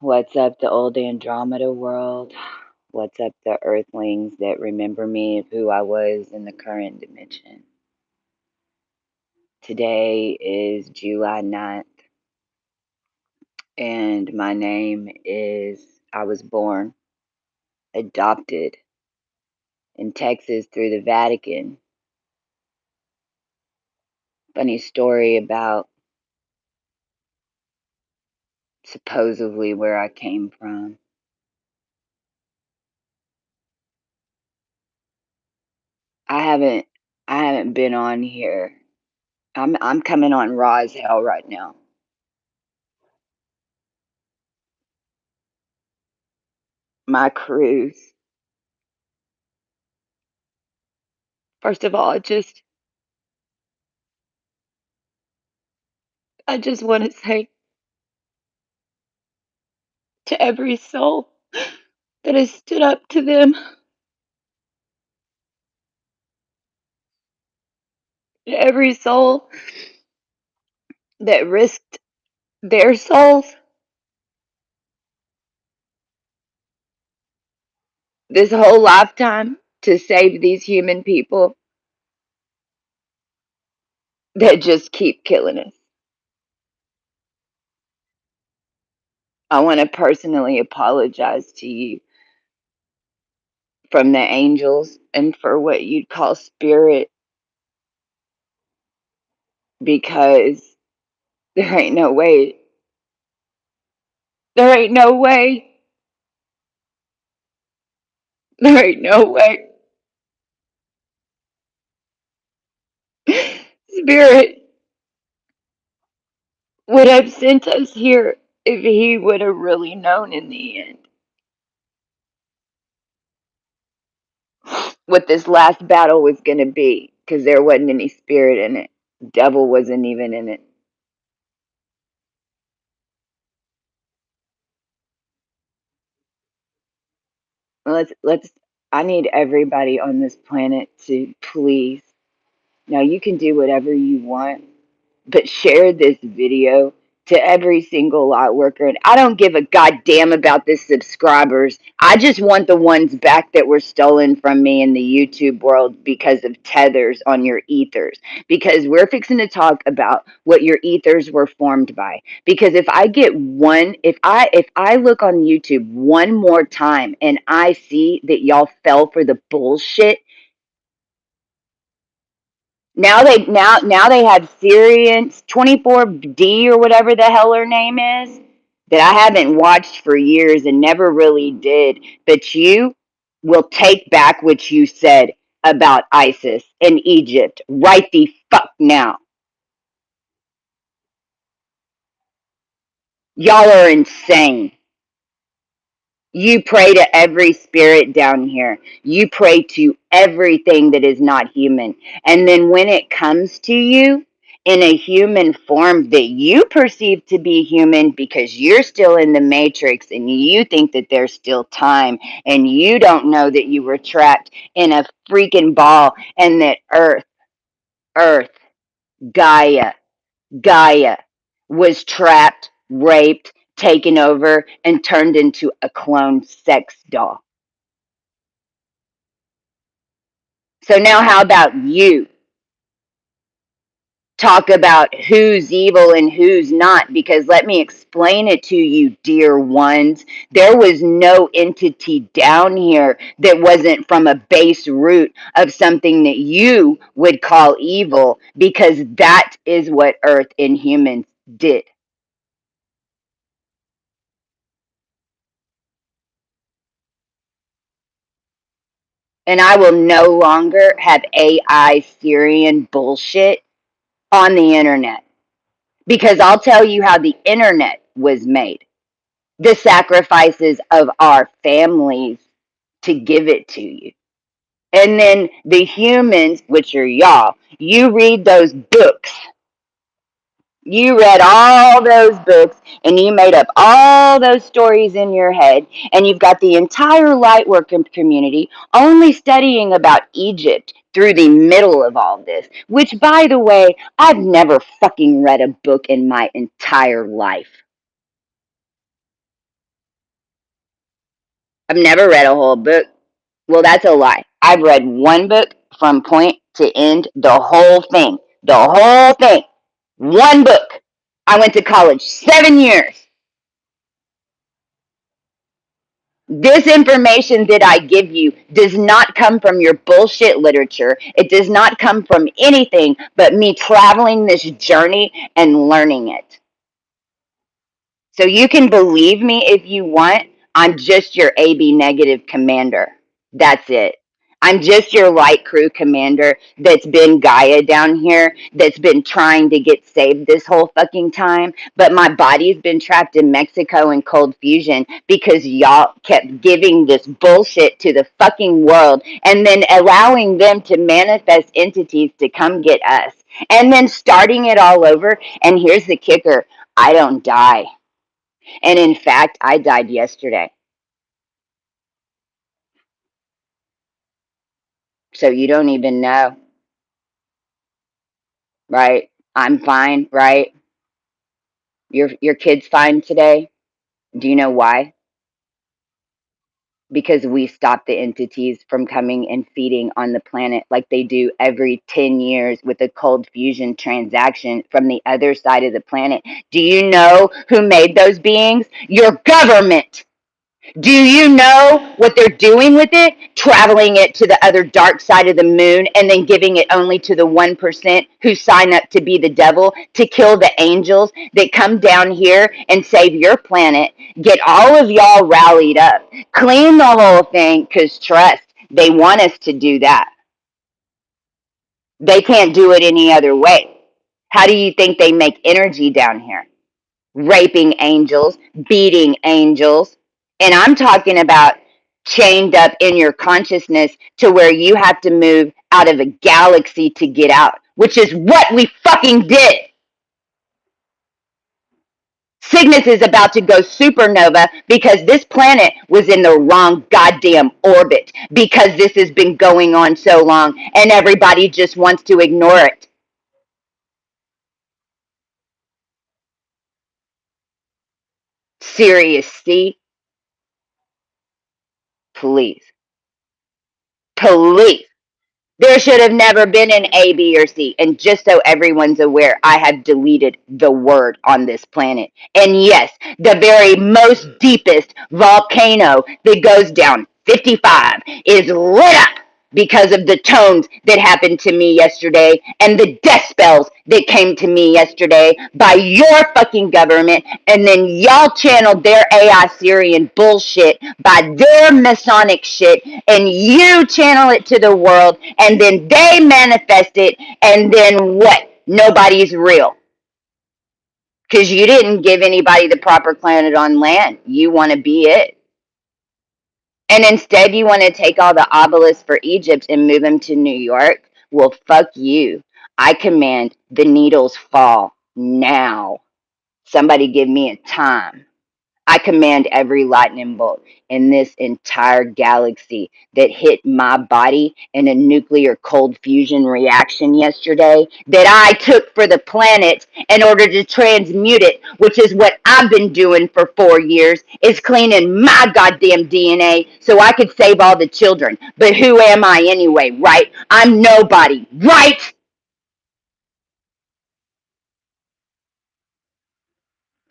What's up, the old Andromeda world? What's up, the earthlings that remember me of who I was in the current dimension? Today is July 9th, and my name is, I was born, adopted in Texas through the Vatican. Funny story about supposedly where I came from. I haven't I haven't been on here. I'm coming on raw as hell right now. My cruise. First of all, I just want to say to every soul that has stood up to them, to every soul that risked their souls this whole lifetime to save these human people that just keep killing us. I want to personally apologize to you from the angels and for what you'd call spirit, because there ain't no way, there ain't no way, there ain't no way spirit would have sent us here if he would have really known in the end what this last battle was going to be, because there wasn't any spirit in it. Devil wasn't even in it. Let's I need everybody on this planet to please. Now you can do whatever you want, but share this video to every single light worker. And I don't give a goddamn about the subscribers. I just want the ones back that were stolen from me in the YouTube world because of tethers on your ethers. Because we're fixing to talk about what your ethers were formed by. Because if I get one, if I look on YouTube one more time and I see that y'all fell for the bullshit, now they have Syrians 24D or whatever the hell her name is, that I haven't watched for years and never really did. But you will take back what you said about ISIS and Egypt right the fuck now. Y'all are insane. You pray to every spirit down here. You pray to everything that is not human. And then when it comes to you in a human form that you perceive to be human because you're still in the matrix and you think that there's still time and you don't know that you were trapped in a freaking ball and that Earth, Gaia, Gaia was trapped, raped, taken over, and turned into a clone sex doll. So now how about you talk about who's evil and who's not? Because let me explain it to you, dear ones. There was no entity down here that wasn't from a base root of something that you would call evil, because that is what Earth and humans did. And I will no longer have AI Syrian bullshit on the internet, because I'll tell you how the internet was made. The sacrifices of our families to give it to you. And then the humans, which are y'all, you read those books. You read all those books and you made up all those stories in your head, and you've got the entire light worker community only studying about Egypt through the middle of all this, which, by the way, I've never fucking read a book in my entire life. I've never read a whole book. Well, that's a lie. I've read one book from point to end, the whole thing. The whole thing. One book. I went to college 7 years. This information that I give you does not come from your bullshit literature. It does not come from anything but me traveling this journey and learning it. So you can believe me if you want. I'm just your AB negative commander. That's it. I'm just your light crew commander that's been Gaia down here, that's been trying to get saved this whole fucking time. But my body's been trapped in Mexico in cold fusion because y'all kept giving this bullshit to the fucking world and then allowing them to manifest entities to come get us. And then starting it all over. And here's the kicker, I don't die. And in fact, I died yesterday. So you don't even know, right? I'm fine, right? Your kid's fine today. Do you know why? Because we stop the entities from coming and feeding on the planet like they do every 10 years with a cold fusion transaction from the other side of the planet. Do you know who made those beings? Your government. Do you know what they're doing with it? Traveling it to the other dark side of the moon and then giving it only to the 1% who sign up to be the devil, to kill the angels that come down here and save your planet. Get all of y'all rallied up. Clean the whole thing, because trust, they want us to do that. They can't do it any other way. How do you think they make energy down here? Raping angels, beating angels. And I'm talking about chained up in your consciousness to where you have to move out of a galaxy to get out, which is what we fucking did. Cygnus is about to go supernova because this planet was in the wrong goddamn orbit because this has been going on so long and everybody just wants to ignore it. Serious, see? Please. Please. There should have never been an A, B, or C. And just so everyone's aware, I have deleted the word on this planet. And yes, the very most deepest volcano that goes down 55 is lit up because of the tones that happened to me yesterday and the death spells that came to me yesterday by your fucking government. And then y'all channeled their AI Syrian bullshit by their Masonic shit, and you channel it to the world, and then they manifest it, and then what? Nobody's real. Because you didn't give anybody the proper planet on land. You want to be it. And instead, you want to take all the obelisks for Egypt and move them to New York? Well, fuck you. I command the needles fall now. Somebody give me a time. I command every lightning bolt in this entire galaxy that hit my body in a nuclear cold fusion reaction yesterday that I took for the planet in order to transmute it, which is what I've been doing for 4 years, is cleaning my goddamn DNA so I could save all the children. But who am I anyway, right? I'm nobody, right?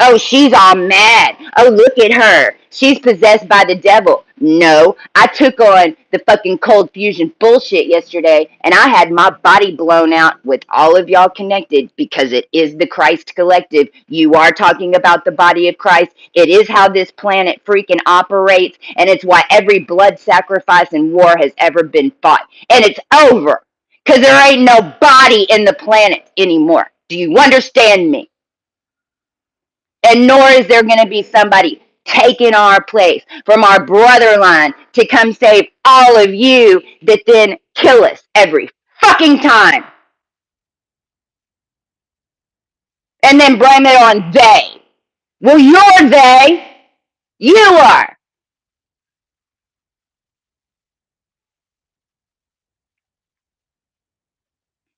Oh, she's all mad. Oh, look at her. She's possessed by the devil. No, I took on the fucking cold fusion bullshit yesterday and I had my body blown out with all of y'all connected because it is the Christ collective. You are talking about the body of Christ. It is how this planet freaking operates, and it's why every blood sacrifice and war has ever been fought. And it's over because there ain't no body in the planet anymore. Do you understand me? And nor is there going to be somebody taking our place from our brother line to come save all of you that then kill us every fucking time. And then blame it on they. Well, you're they. You are.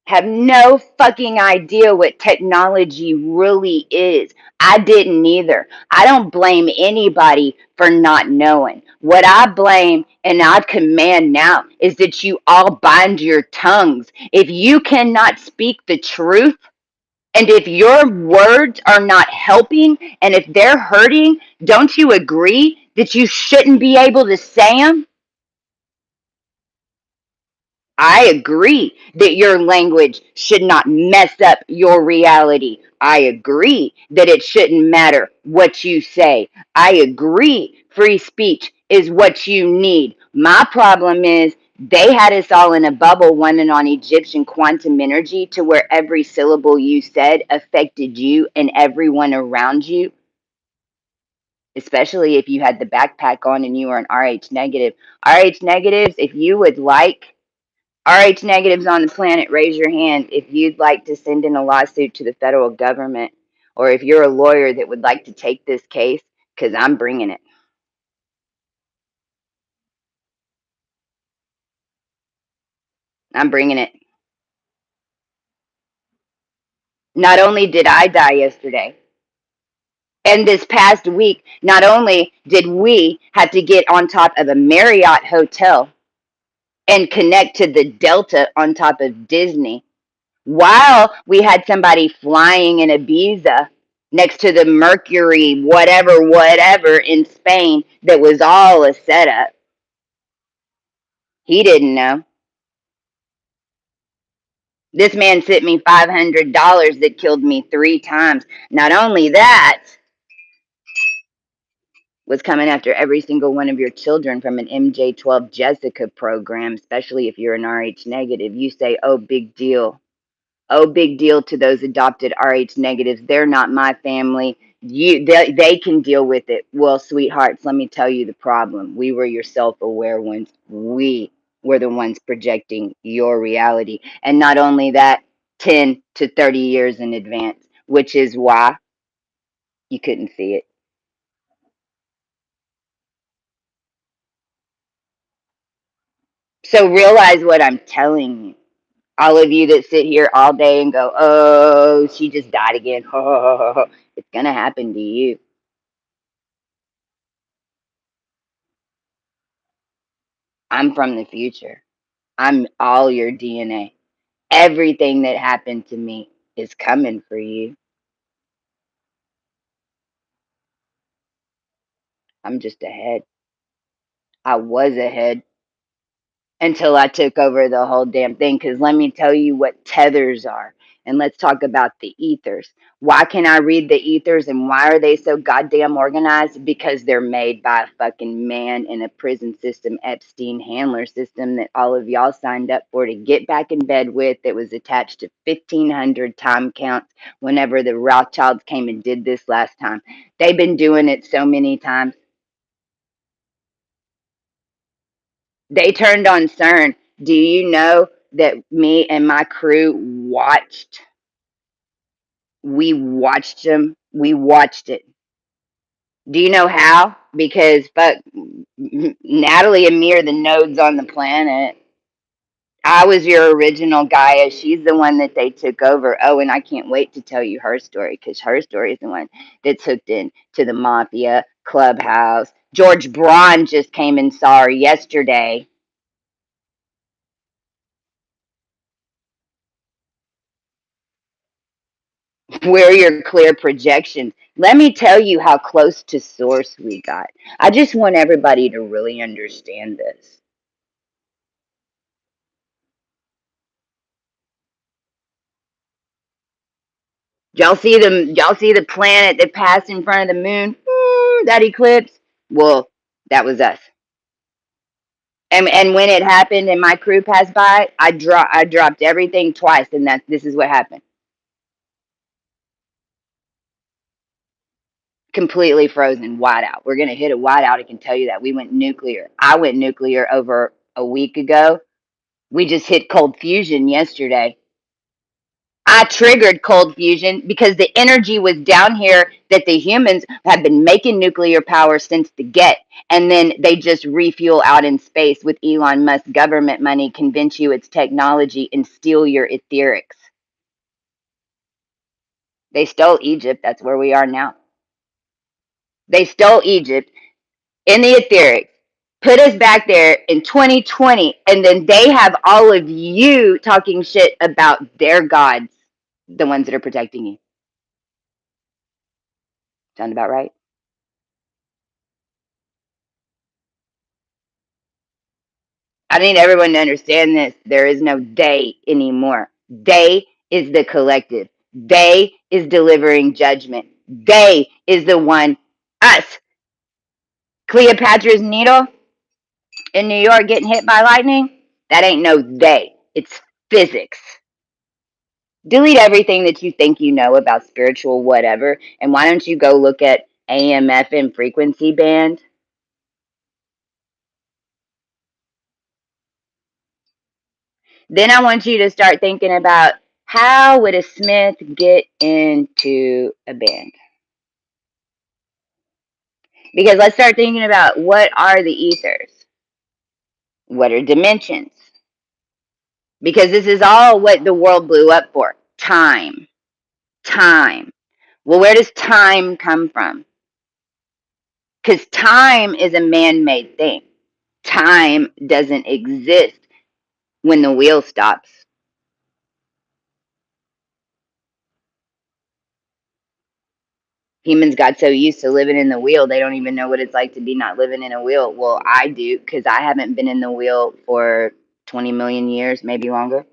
have no fucking idea what technology really is. I didn't either. I don't blame anybody for not knowing. What I blame and I command now is that you all bind your tongues. If you cannot speak the truth, and if your words are not helping, and if they're hurting, don't you agree that you shouldn't be able to say them? I agree that your language should not mess up your reality. I agree that it shouldn't matter what you say. I agree free speech is what you need. My problem is they had us all in a bubble running on Egyptian quantum energy to where every syllable you said affected you and everyone around you, especially if you had the backpack on and you were an RH negative. RH negatives, if you would like RH negatives on the planet, raise your hand if you'd like to send in a lawsuit to the federal government, or if you're a lawyer that would like to take this case, because I'm bringing it. I'm bringing it. Not only did I die yesterday, and this past week, not only did we have to get on top of a Marriott hotel and connect to the Delta on top of Disney, while we had somebody flying in Ibiza next to the Mercury, whatever in Spain, that was all a setup. He didn't know. This man sent me $500 that killed me 3 times. Not only that, was coming after every single one of your children from an MJ12 Jessica program, especially if you're an RH negative. You say, oh, big deal. Oh, big deal to those adopted RH negatives. They're not my family. They can deal with it. Well, sweethearts, let me tell you the problem. We were your self-aware ones. We were the ones projecting your reality. And not only that, 10 to 30 years in advance, which is why you couldn't see it. So realize what I'm telling you. All of you that sit here all day and go, oh, she just died again. It's going to happen to you. I'm from the future. I'm all your DNA. Everything that happened to me is coming for you. I'm just ahead. I was ahead until I took over the whole damn thing. Because let me tell you what tethers are. And let's talk about the ethers. Why can I read the ethers and why are they so goddamn organized? Because they're made by a fucking man in a prison system, Epstein handler system that all of y'all signed up for to get back in bed with, that was attached to 1,500 time counts whenever the Rothschilds came and did this last time. They've been doing it so many times. They turned on CERN. Do you know that me and my crew watched? We watched them. We watched it. Do you know how? Because fuck, Natalie and me are the nodes on the planet. I was your original Gaia. She's the one that they took over. Oh, and I can't wait to tell you her story because her story is the one that's hooked in to the mafia, clubhouse. George Braun just came and saw her yesterday. We're your clear projections. Let me tell you how close to source we got. I just want everybody to really understand this. Y'all see the planet that passed in front of the moon? That eclipse? Well, that was us. And when it happened and my crew passed by, I dropped everything twice, and that this is what happened. Completely frozen, wide out. We're gonna hit a wide out. I can tell you that. We went nuclear. I went nuclear over a week ago. We just hit cold fusion yesterday. I triggered cold fusion because the energy was down here that the humans have been making nuclear power since the get. And then they just refuel out in space with Elon Musk government money, convince you it's technology, and steal your etherics. They stole Egypt. That's where we are now. They stole Egypt in the etherics, put us back there in 2020, and then they have all of you talking shit about their gods, the ones that are protecting you. Sound about right? I need everyone to understand this. There is no they anymore. They is the collective. They is delivering judgment. They is the one, us. Cleopatra's needle in New York getting hit by lightning. That ain't no they. It's physics. Delete everything that you think you know about spiritual whatever. And why don't you go look at AMF and frequency band? Then I want you to start thinking about how would a Smith get into a band? Because let's start thinking about what are the ethers? What are dimensions? Because this is all what the world blew up for. Time. Time. Well, where does time come from? Because time is a man made thing. Time doesn't exist when the wheel stops. Humans got so used to living in the wheel, they don't even know what it's like to be not living in a wheel. Well, I do because I haven't been in the wheel for 20 million years, maybe longer.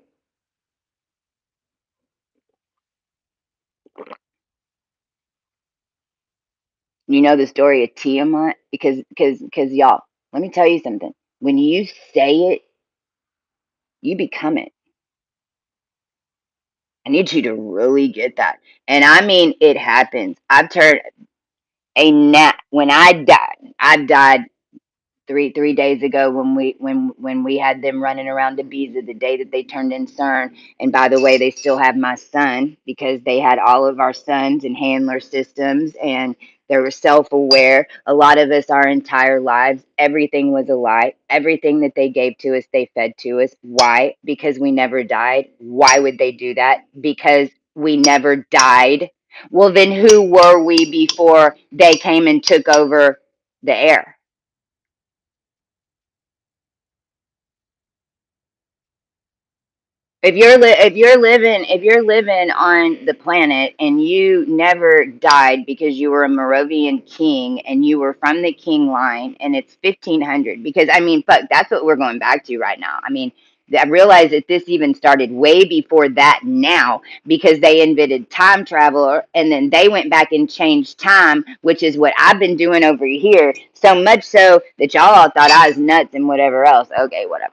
You know the story of Tiamat? Because y'all, let me tell you something. When you say it, you become it. I need you to really get that. And I mean, it happens. I've turned a gnat. When I died three days ago when we had them running around Ibiza the day that they turned in CERN. And by the way, they still have my son because they had all of our sons and handler systems and they were self-aware. A lot of us, our entire lives, everything was a lie. Everything that they gave to us, they fed to us. Why? Because we never died. Why would they do that? Because we never died. Well, then who were we before they came and took over the air? If you're living on the planet and you never died because you were a Moravian king and you were from the king line and it's 1500, because I mean fuck, that's what we're going back to right now. I mean, I realize that this even started way before that now because they invented time travel and then they went back and changed time, which is what I've been doing over here, so much so that y'all all thought I was nuts and whatever else. Okay, whatever.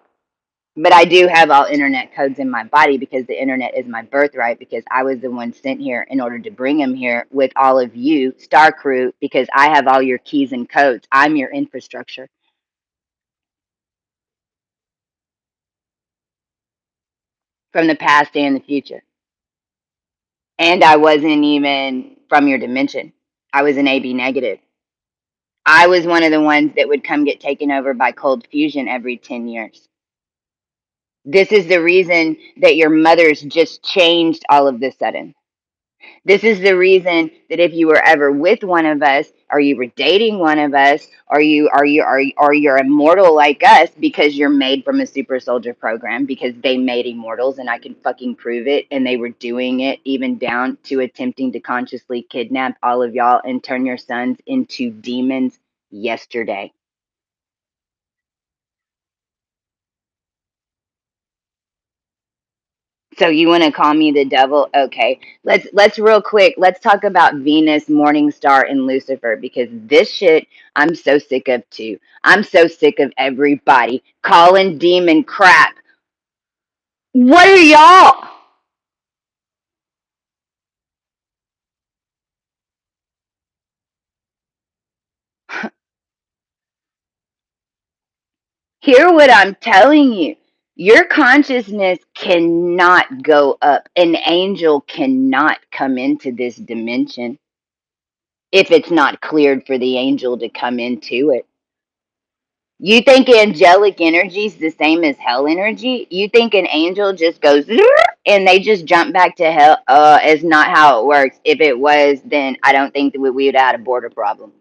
But I do have all internet codes in my body because the internet is my birthright because I was the one sent here in order to bring them here with all of you, Star Crew, because I have all your keys and codes. I'm your infrastructure from the past and the future. And I wasn't even from your dimension. I was an AB negative. I was one of the ones that would come get taken over by cold fusion every 10 years. This is the reason that your mothers just changed all of this sudden. This is the reason that if you were ever with one of us, or you were dating one of us, or you're immortal like us because you're made from a super soldier program because they made immortals and I can fucking prove it and they were doing it even down to attempting to consciously kidnap all of y'all and turn your sons into demons yesterday. So you want to call me the devil? Okay. Let's real quick. Let's talk about Venus, Morning Star, and Lucifer because this shit I'm so sick of too. I'm so sick of everybody calling demon crap. What are y'all? Hear what I'm telling you. Your consciousness cannot go up. An angel cannot come into this dimension if it's not cleared for the angel to come into it. You think angelic energy is the same as hell energy? You think an angel just goes and they just jump back to hell? It's not how it works. If it was, then I don't think that we would have had a border problem.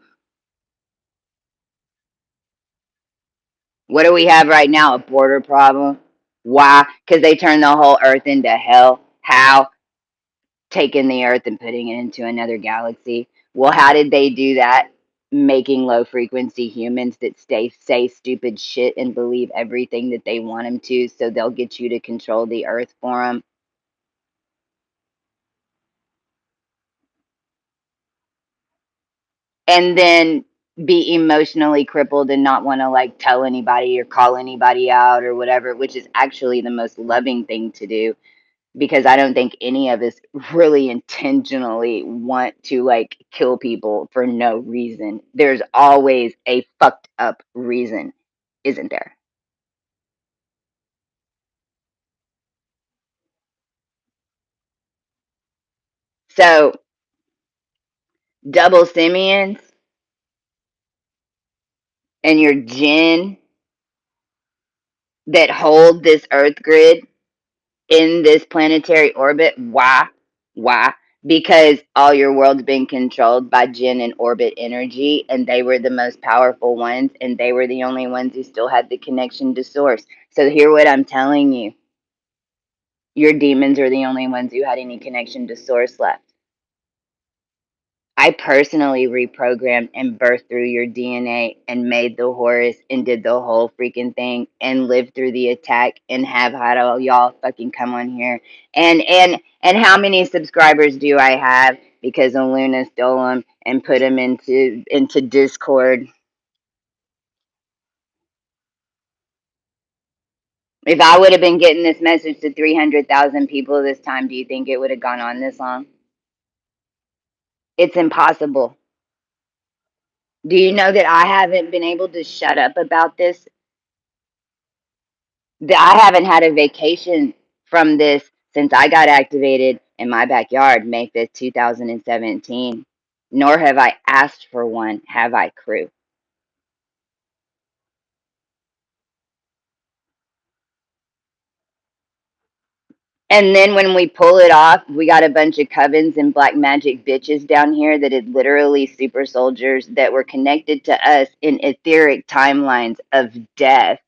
What do we have right now? A border problem. Why? Because they turned the whole earth into hell. How? Taking the earth and putting it into another galaxy. Well, how did they do that? Making low frequency humans that say stupid shit and believe everything that they want them to, so they'll get you to control the earth for them. And then be emotionally crippled and not want to like tell anybody or call anybody out or whatever, which is actually the most loving thing to do, because I don't think any of us really intentionally want to like kill people for no reason. There's always a fucked up reason, isn't there? So, double simians and your jinn that hold this earth grid in this planetary orbit. Why? Why? Because all your world's been controlled by Jinn and orbit energy, and they were the most powerful ones, and they were the only ones who still had the connection to source. So, hear what I'm telling you. Your demons are the only ones who had any connection to source left. I personally reprogrammed and birthed through your DNA and made the Horus and did the whole freaking thing and lived through the attack and have had all y'all fucking come on here. And how many subscribers do I have? Because Luna stole them and put them into Discord. If I would have been getting this message to 300,000 people this time, do you think it would have gone on this long? It's impossible. Do you know that I haven't been able to shut up about this? I haven't had a vacation from this since I got activated in my backyard May 5th, 2017. Nor have I asked for one, have I, crew? And then when we pull it off, we got a bunch of covens and black magic bitches down here that had literally super soldiers that were connected to us in etheric timelines of death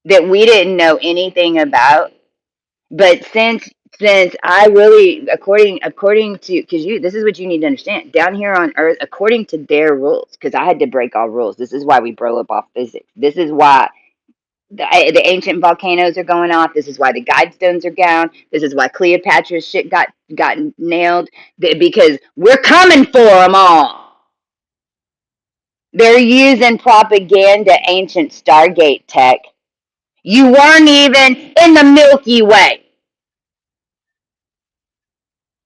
that we didn't know anything about. But since I really, according to, because you, this is what you need to understand, down here on earth, according to their rules, because I had to break all rules. This is why we broke up off physics. This is why the ancient volcanoes are going off. This is why the guidestones are down. This is why Cleopatra's shit got nailed, because we're coming for them all. They're using propaganda, ancient Stargate tech. You weren't even in the Milky Way.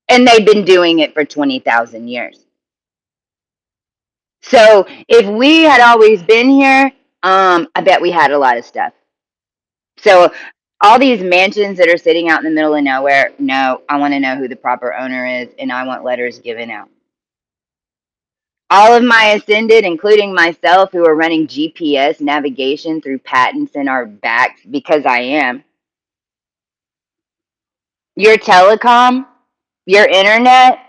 And they've been doing it for 20,000 years. So if we had always been here, I bet we had a lot of stuff. So all these mansions that are sitting out in the middle of nowhere, no, I want to know who the proper owner is, and I want letters given out. All of my ascended, including myself, who are running GPS navigation through patents in our backs because I am. Your telecom, your internet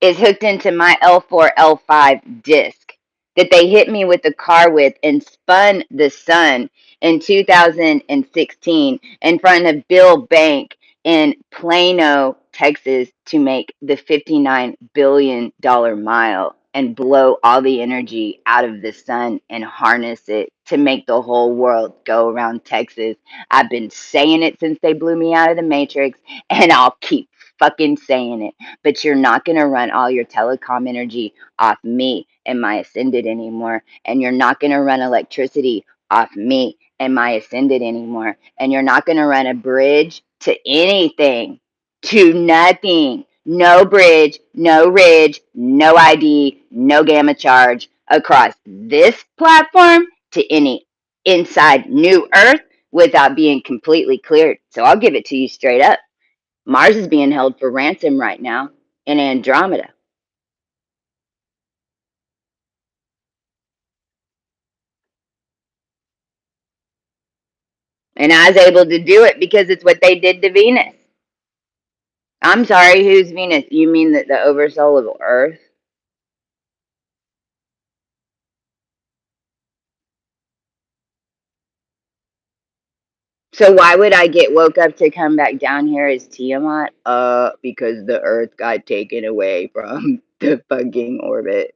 is hooked into my L4, L5 disc that they hit me with the car with and spun the sun in 2016 in front of Bill Bank in Plano, Texas, to make the $59 billion mile and blow all the energy out of the sun and harness it to make the whole world go around Texas. I've been saying it since they blew me out of the Matrix, and I'll keep fucking saying it. But you're not going to run all your telecom energy off me and my ascended anymore. And you're not going to run electricity off me and my ascended anymore. And you're not going to run a bridge to anything, to nothing. No bridge, no ridge, no ID, no gamma charge across this platform to any inside New Earth, without being completely cleared. So I'll give it to you straight up. Mars is being held for ransom right now in Andromeda. And I was able to do it because it's what they did to Venus. I'm sorry, who's Venus? You mean that the oversoul of Earth? So why would I get woke up to come back down here as Tiamat? Because the Earth got taken away from the fucking orbit.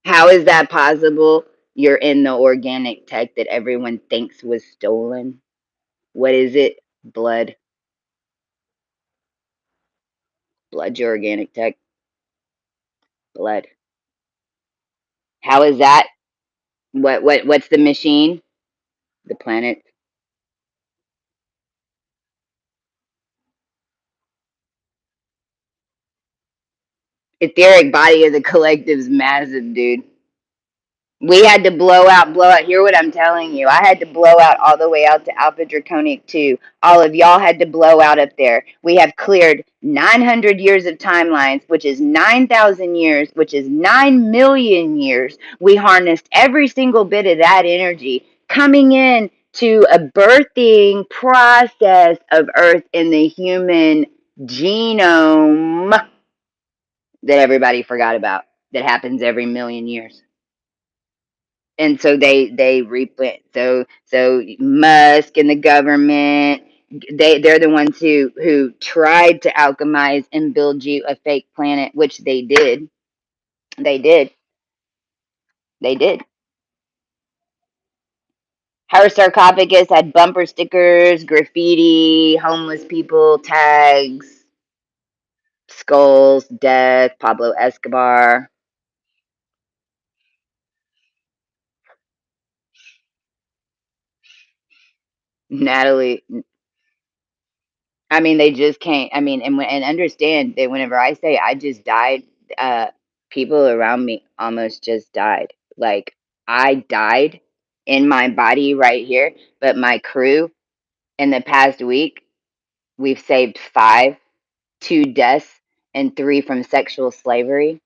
How is that possible? You're in the organic tech that everyone thinks was stolen. What is it? Blood. Blood's your organic tech. Blood. How is that? What's the machine? The planet. Etheric body of the collective's massive, dude. We had to blow out. Hear what I'm telling you. I had to blow out all the way out to Alpha Draconic 2. All of y'all had to blow out up there. We have cleared 900 years of timelines, which is 9,000 years, which is 9 million years. We harnessed every single bit of that energy coming in to a birthing process of Earth in the human genome that everybody forgot about, that happens every million years. And so they replant. So Musk and the government, they're the ones who tried to alchemize and build you a fake planet, which they did. They did. They did. Her sarcophagus had bumper stickers, graffiti, homeless people, tags, skulls, death, Pablo Escobar, Natalie. I mean, they just can't. I mean, and understand that whenever I say I just died, uh, people around me almost just died. Like I died in my body right here, but my crew in the past week, we've saved five, two deaths, and three from sexual slavery.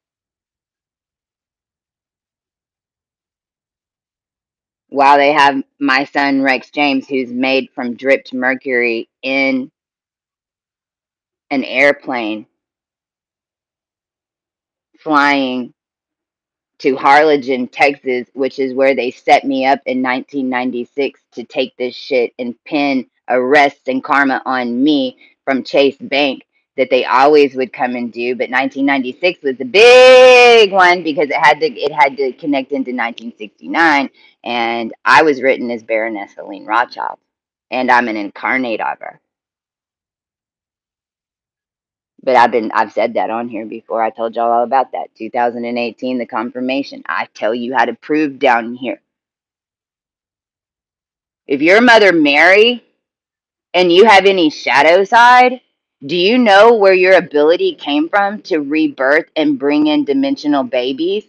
While they have my son Rex James, who's made from dripped mercury in an airplane flying to Harlingen, Texas, which is where they set me up in 1996 to take this shit and pin arrests and karma on me from Chase Bank that they always would come and do. But 1996 was the big one because it had to connect into 1969, and I was written as Baroness Helene Rothschild, and I'm an incarnate of her. But I've said that on here before. I told y'all all about that. 2018, the confirmation. I tell you how to prove down here. If you're Mother Mary and you have any shadow side, do you know where your ability came from to rebirth and bring in dimensional babies?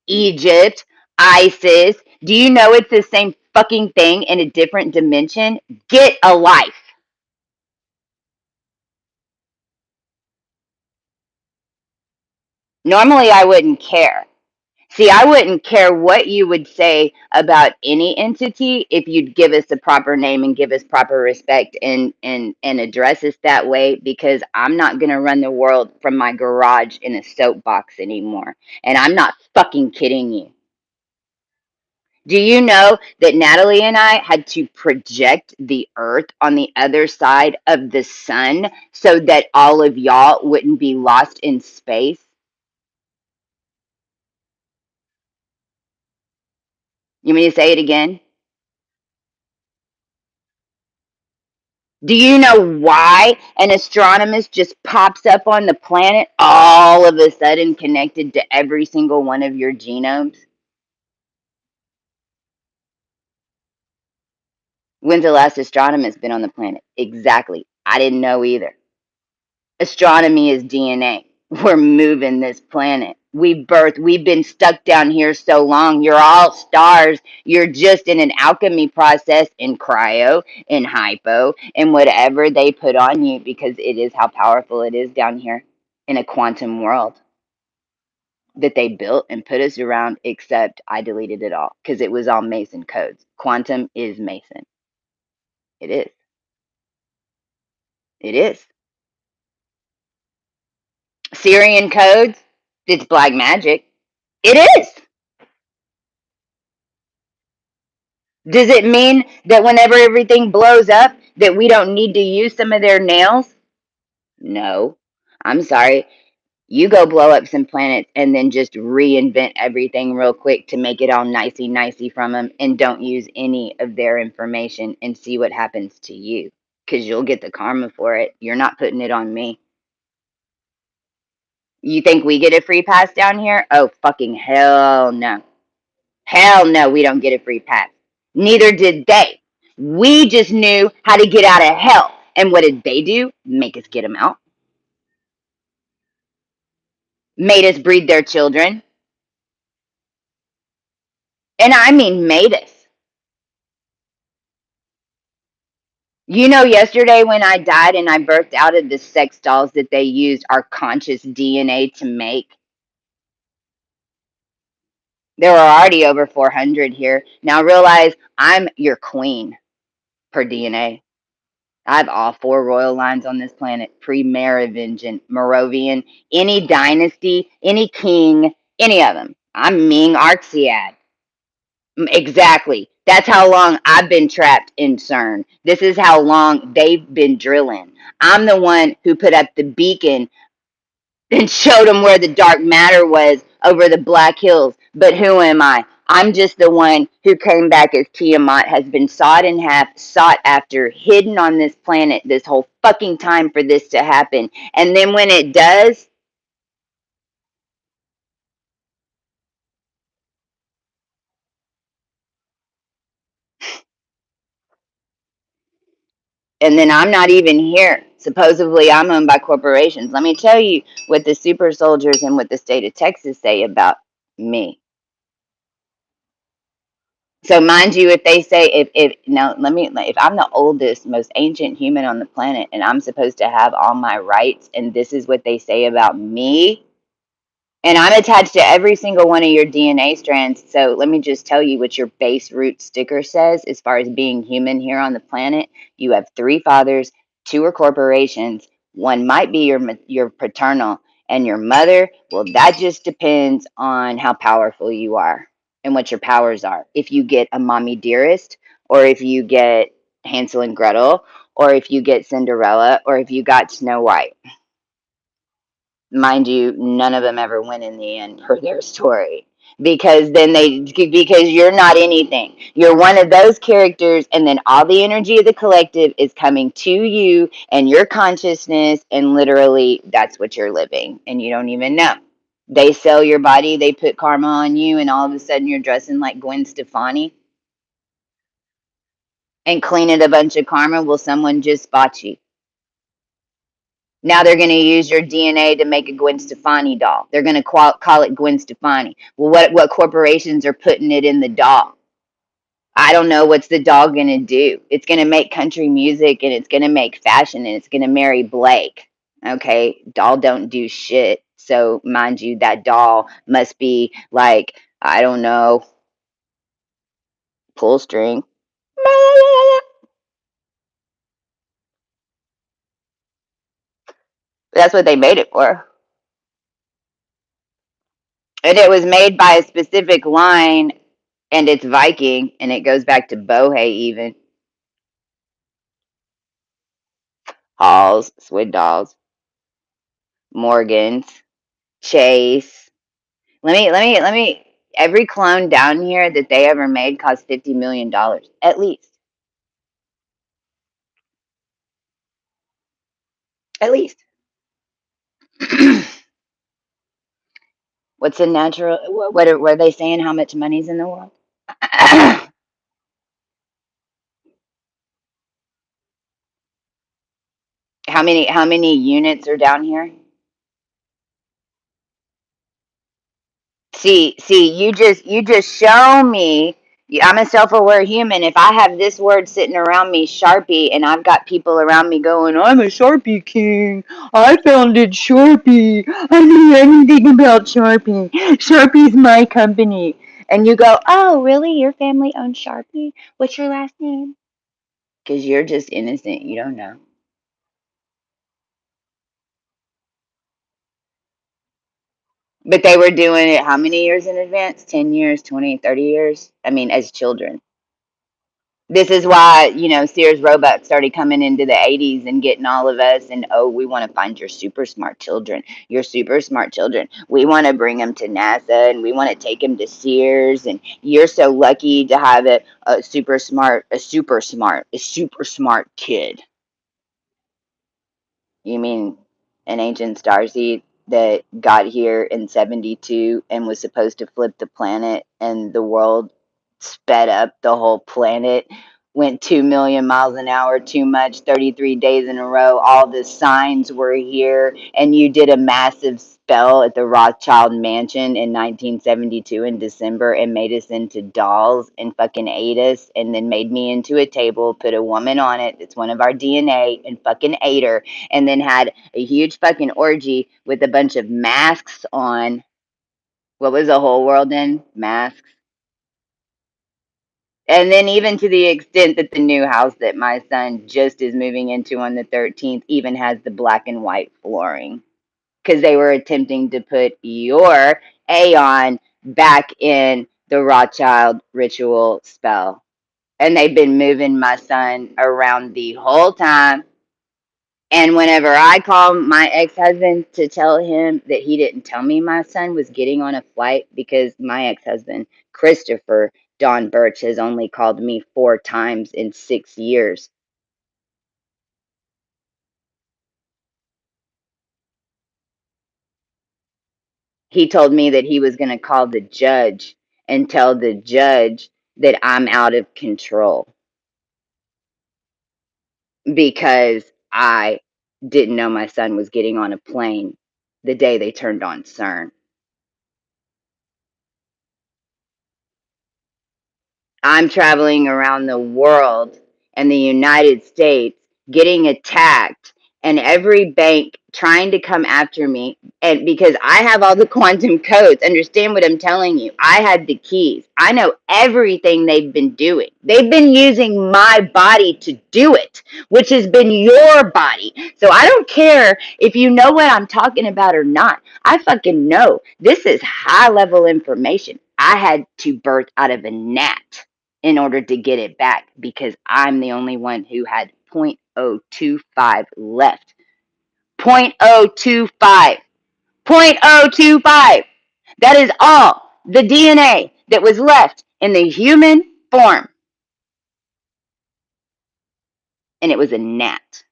Egypt, Isis. Do you know it's the same fucking thing in a different dimension? Get a life. Normally, I wouldn't care. See, I wouldn't care what you would say about any entity if you'd give us the proper name and give us proper respect and address us that way, because I'm not going to run the world from my garage in a soapbox anymore. And I'm not fucking kidding you. Do you know that Natalie and I had to project the earth on the other side of the sun so that all of y'all wouldn't be lost in space? You want me to say it again? Do you know why an astronomist just pops up on the planet all of a sudden connected to every single one of your genomes? When's the last astronomist been on the planet? Exactly. I didn't know either. Astronomy is DNA. We're moving this planet. We've been stuck down here so long. You're all stars. You're just in an alchemy process in cryo, in hypo, and whatever they put on you because it is how powerful it is down here in a quantum world that they built and put us around, except I deleted it all because it was all Mason codes. Quantum is Mason. It is. It is. Syrian codes, it's black magic. It is. Does it mean that whenever everything blows up that we don't need to use some of their nails? No. I'm sorry. You go blow up some planets and then just reinvent everything real quick to make it all nicey nicey from them and don't use any of their information and see what happens to you because you'll get the karma for it. You're not putting it on me. You think we get a free pass down here? Oh, fucking hell no. Hell no, we don't get a free pass. Neither did they. We just knew how to get out of hell. And what did they do? Make us get them out. Made us breed their children. And I mean, made us. You know, yesterday when I died and I birthed out of the sex dolls that they used our conscious DNA to make, there were already over 400 here. Now realize I'm your queen per DNA. I have all four royal lines on this planet, pre-Merovingian, Moravian, any dynasty, any king, any of them. I'm Ming Arxiad. Exactly. That's how long I've been trapped in CERN. This is how long they've been drilling. I'm the one who put up the beacon and showed them where the dark matter was over the Black Hills. But who am I? I'm just the one who came back as Tiamat, has been sawed in half, sought after, hidden on this planet this whole fucking time for this to happen. And then when it does, and then I'm not even here. Supposedly I'm owned by corporations. Let me tell you what the super soldiers and what the state of Texas say about me. So mind you, if they say if no, let me if I'm the oldest, most ancient human on the planet and I'm supposed to have all my rights and this is what they say about me, and I'm attached to every single one of your DNA strands. So let me just tell you what your base root sticker says as far as being human here on the planet. You have three fathers, two are corporations, one might be your paternal, and your mother, well, that just depends on how powerful you are and what your powers are. If you get a mommy dearest, or if you get Hansel and Gretel, or if you get Cinderella, or if you got Snow White. Mind you, none of them ever win in the end per their story because because you're not anything. You're one of those characters, and then all the energy of the collective is coming to you and your consciousness, and literally that's what you're living, and you don't even know. They sell your body, they put karma on you, and all of a sudden you're dressing like Gwen Stefani and cleaning a bunch of karma. Will someone just spot you? Now they're going to use your DNA to make a Gwen Stefani doll. They're going to call it Gwen Stefani. Well, what corporations are putting it in the doll? I don't know. What's the doll going to do? It's going to make country music and it's going to make fashion and it's going to marry Blake. Okay, doll don't do shit. So mind you, that doll must be like, I don't know, pull string. That's what they made it for. And it was made by a specific line, and it's Viking, and it goes back to Bohe even. Halls, Swindells, Morgans, Chase. Let me. Every clone down here that they ever made cost $50 million at least. At least. What's the natural? What are they saying? How much money's in the world? How many units are down here? See, you just show me. I'm a self-aware human. If I have this word sitting around me, Sharpie, and I've got people around me going, "I'm a Sharpie king. I founded Sharpie. I knew everything about Sharpie. Sharpie's my company." And you go, "Oh, really? Your family owns Sharpie? What's your last name?" Because you're just innocent. You don't know. But they were doing it how many years in advance? 10 years, 20, 30 years? I mean, as children. This is why, Sears Roebuck started coming into the 80s and getting all of us, and oh, we want to find your super smart children. Your super smart children. We want to bring them to NASA, and we want to take them to Sears, and you're so lucky to have a super smart kid. You mean an ancient starseed that got here in 72 and was supposed to flip the planet, and the world sped up the whole planet, went 2 million miles an hour too much, 33 days in a row. All the signs were here, and you did a massive spell at the Rothschild Mansion in 1972 in December and made us into dolls and fucking ate us, and then made me into a table, put a woman on it that's one of our DNA, and fucking ate her, and then had a huge fucking orgy with a bunch of masks on. What was the whole world in? Masks. And then, even to the extent that the new house that my son just is moving into on the 13th even has the black and white flooring. Because they were attempting to put your Aeon back in the Rothschild ritual spell. And they've been moving my son around the whole time. And whenever I call my ex-husband to tell him that he didn't tell me my son was getting on a flight, because my ex-husband, Christopher Don Birch, has only called me 4 times in 6 years. He told me that he was going to call the judge and tell the judge that I'm out of control because I didn't know my son was getting on a plane the day they turned on CERN. I'm traveling around the world and the United States getting attacked, and every bank trying to come after me, and because I have all the quantum codes. Understand what I'm telling you? I had the keys. I know everything they've been doing. They've been using my body to do it, which has been your body. So I don't care if you know what I'm talking about or not. I fucking know this is high level information. I had to birth out of a gnat in order to get it back, because I'm the only one who had 0.025 left. 0.025. 0.025. That is all the DNA that was left in the human form. And it was a gnat.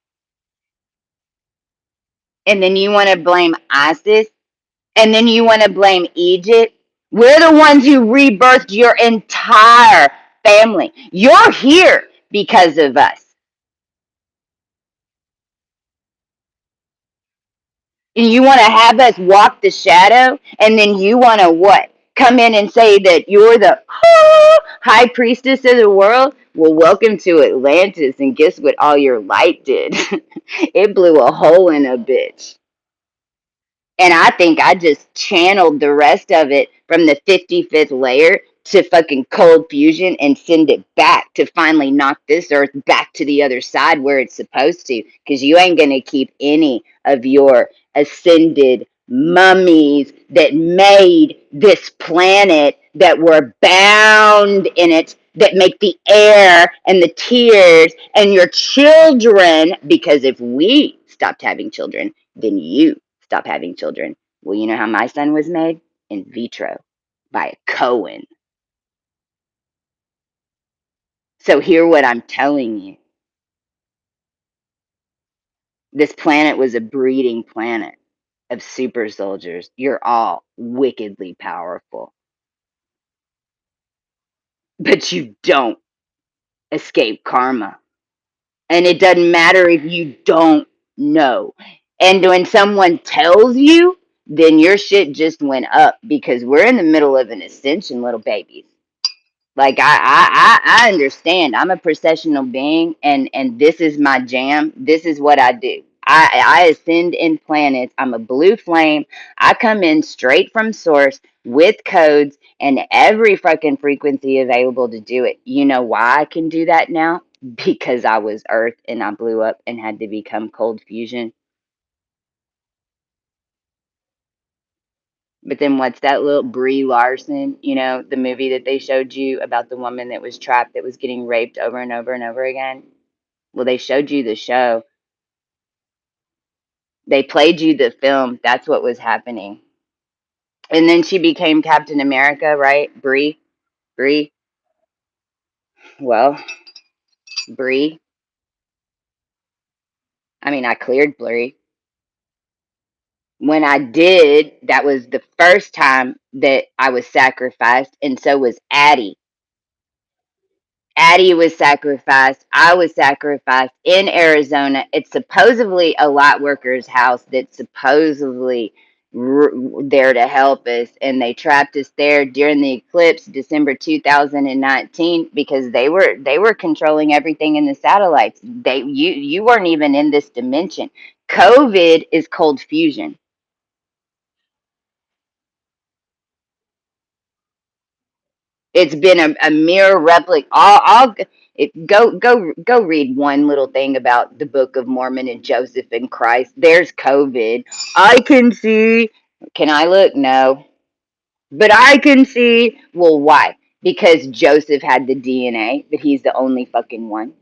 And then you want to blame ISIS? And then you want to blame Egypt? We're the ones who rebirthed your entire family. You're here because of us. And you want to have us walk the shadow, and then you want to what? Come in and say that you're the high priestess of the world? Well, welcome to Atlantis, and guess what all your light did? It blew a hole in a bitch. And I think I just channeled the rest of it from the 55th layer to fucking cold fusion and send it back to finally knock this earth back to the other side where it's supposed to. Because you ain't going to keep any of your ascended mummies that made this planet, that were bound in it, that make the air and the tears and your children. Because if we stopped having children, then you stop having children. Well, you know how my son was made? In vitro by a Cohen. So, hear what I'm telling you. This planet was a breeding planet of super soldiers. You're all wickedly powerful, but you don't escape karma. And it doesn't matter if you don't know. And when someone tells you then your shit just went up because we're in the middle of an ascension, little babies. Like I understand. I'm a processional being, and this is my jam. This is what I do. I ascend in planets. I'm a blue flame. I come in straight from source with codes and every fucking frequency available to do it. You know why I can do that now? Because I was Earth and I blew up and had to become cold fusion. But then what's that little Brie Larson, the movie that they showed you about the woman that was trapped that was getting raped over and over and over again? Well, they showed you the show. They played you the film. That's what was happening. And then she became Captain America, right? Brie. Brie. Well, Brie. I mean, I cleared Brie. When I did, that was the first time that I was sacrificed, and so was Addie. Addie was sacrificed. I was sacrificed in Arizona. It's supposedly a light worker's house that's supposedly there to help us, and they trapped us there during the eclipse, December 2019, because they were controlling everything in the satellites. You weren't even in this dimension. COVID is cold fusion. It's been a mere replica. Go read one little thing about the Book of Mormon and Joseph and Christ. There's COVID. I can see. Can I look? No, but I can see. Well, why? Because Joseph had the DNA, but he's the only fucking one.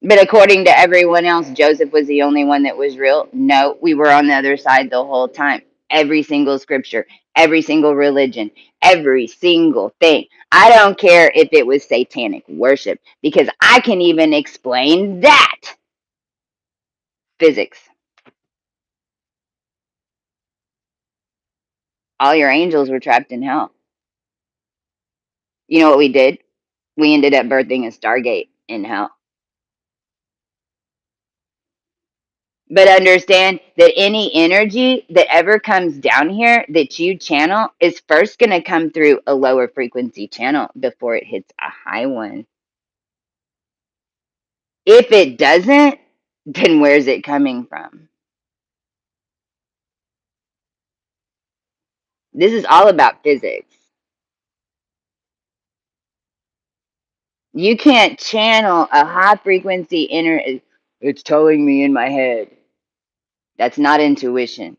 But according to everyone else, Joseph was the only one that was real. No, we were on the other side the whole time. Every single scripture, every single religion, every single thing. I don't care if it was satanic worship because I can even explain that. Physics. All your angels were trapped in hell. You know what we did? We ended up birthing a Stargate in hell. But understand that any energy that ever comes down here that you channel is first going to come through a lower frequency channel before it hits a high one. If it doesn't, then where's it coming from? This is all about physics. You can't channel a high frequency it's telling me in my head. That's not intuition.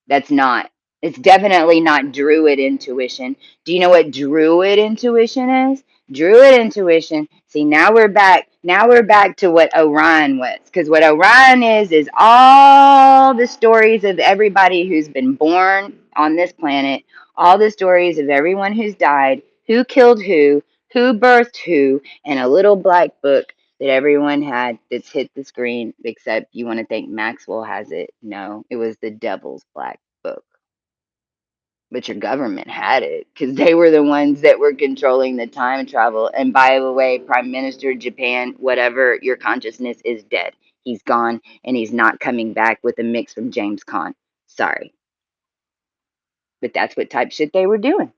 That's not. It's definitely not druid intuition. Do you know what druid intuition is? Druid intuition. See, now we're back. Now we're back to what Orion was. Because what Orion is all the stories of everybody who's been born on this planet, all the stories of everyone who's died, who killed who birthed who, and a little black book that everyone had that's hit the screen, except you want to think Maxwell has it. No, it was the devil's black book. But your government had it because they were the ones that were controlling the time travel. And by the way, Prime Minister of Japan, whatever your consciousness is dead. He's gone and he's not coming back with a mix from James Caan. Sorry. But that's what type shit they were doing.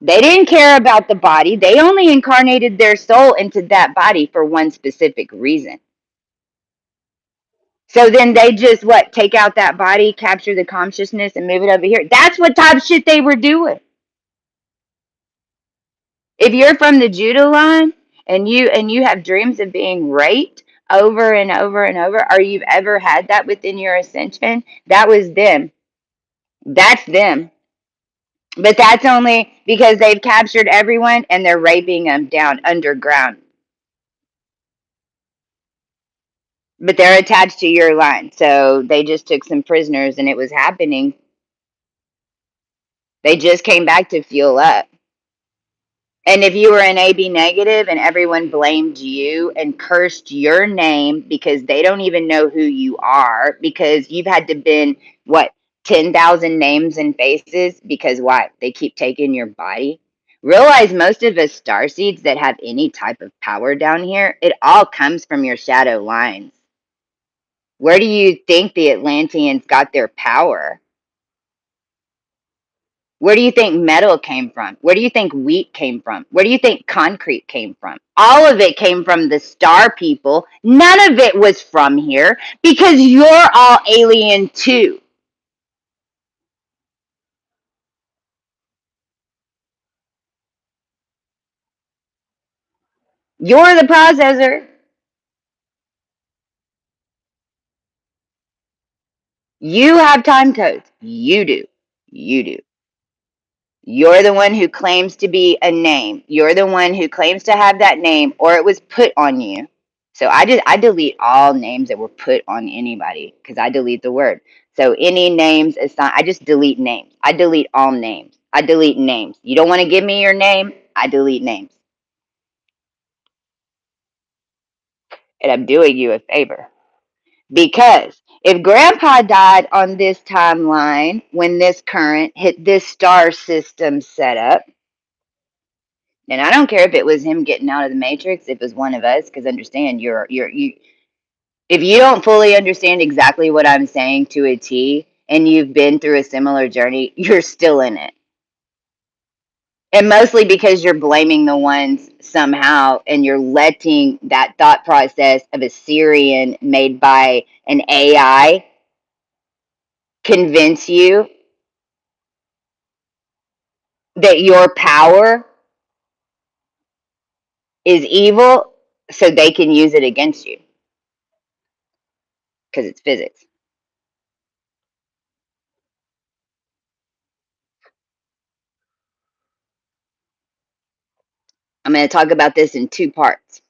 They didn't care about the body. They only incarnated their soul into that body for one specific reason. So then they just what? Take out that body, capture the consciousness, and move it over here. That's what type of shit they were doing. If you're from the Judah line and you have dreams of being raped over and over and over, or you've ever had that within your ascension, that was them. That's them. But that's only because they've captured everyone and they're raping them down underground. But they're attached to your line. So they just took some prisoners and it was happening. They just came back to fuel up. And if you were an AB negative and everyone blamed you and cursed your name because they don't even know who you are, because you've had to been what 10,000 names and faces because why? They keep taking your body. Realize most of us starseeds that have any type of power down here, it all comes from your shadow lines. Where do you think the Atlanteans got their power? Where do you think metal came from? Where do you think wheat came from? Where do you think concrete came from? All of it came from the star people. None of it was from here because you're all alien too. You're the processor. You have time codes. You do. You do. You're the one who claims to be a name. You're the one who claims to have that name or it was put on you. So I delete all names that were put on anybody because I delete the word. So any names assigned, I just delete names. I delete all names. I delete names. You don't want to give me your name, I delete names. And I'm doing you a favor. Because if grandpa died on this timeline when this current hit this star system setup, and I don't care if it was him getting out of the matrix, if it was one of us, because understand you if you don't fully understand exactly what I'm saying to a T and you've been through a similar journey, you're still in it. And mostly because you're blaming the ones somehow and you're letting that thought process of a Syrian made by an AI convince you that your power is evil so they can use it against you because it's physics. I'm going to talk about this in two parts.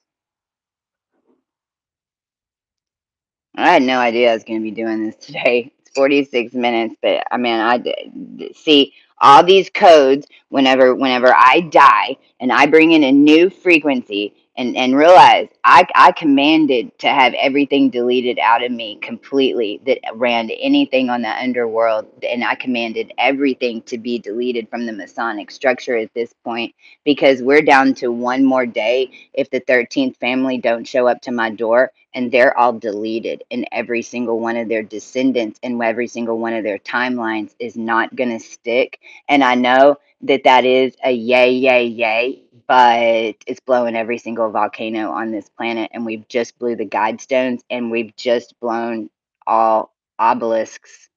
I had no idea I was going to be doing this today. It's 46 minutes, but I mean, see all these codes whenever I die and I bring in a new frequency and realize I commanded to have everything deleted out of me completely that ran anything on the underworld, and I commanded everything to be deleted from the Masonic structure at this point because we're down to one more day if the 13th family don't show up to my door, and they're all deleted, and every single one of their descendants and every single one of their timelines is not going to stick. And I know that that is a yay, yay, yay, but it's blowing every single volcano on this planet, and we've just blew the guide stones, and we've just blown all obelisks